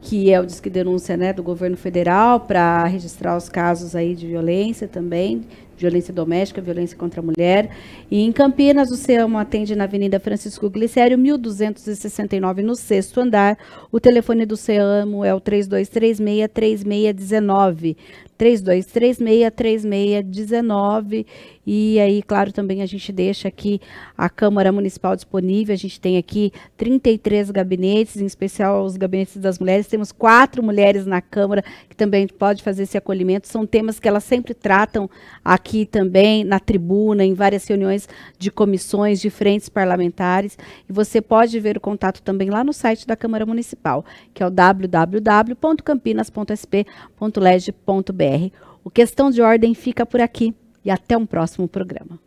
que é o Disque Denúncia, né, do governo federal, para registrar os casos aí de violência também, violência doméstica, violência contra a mulher. E em Campinas, o CEAMO atende na Avenida Francisco Glicério, 1269, no 6º andar. O telefone do CEAMO é o 3236-3619. 3236-3619. E aí, claro, também a gente deixa aqui a Câmara Municipal disponível. A gente tem aqui 33 gabinetes, em especial os gabinetes das mulheres. Temos 4 mulheres na Câmara que também pode fazer esse acolhimento. São temas que elas sempre tratam aqui também, na tribuna, em várias reuniões de comissões, de frentes parlamentares. E você pode ver o contato também lá no site da Câmara Municipal, que é o www.campinas.sp.leg.br. O Questão de Ordem fica por aqui e até um próximo programa.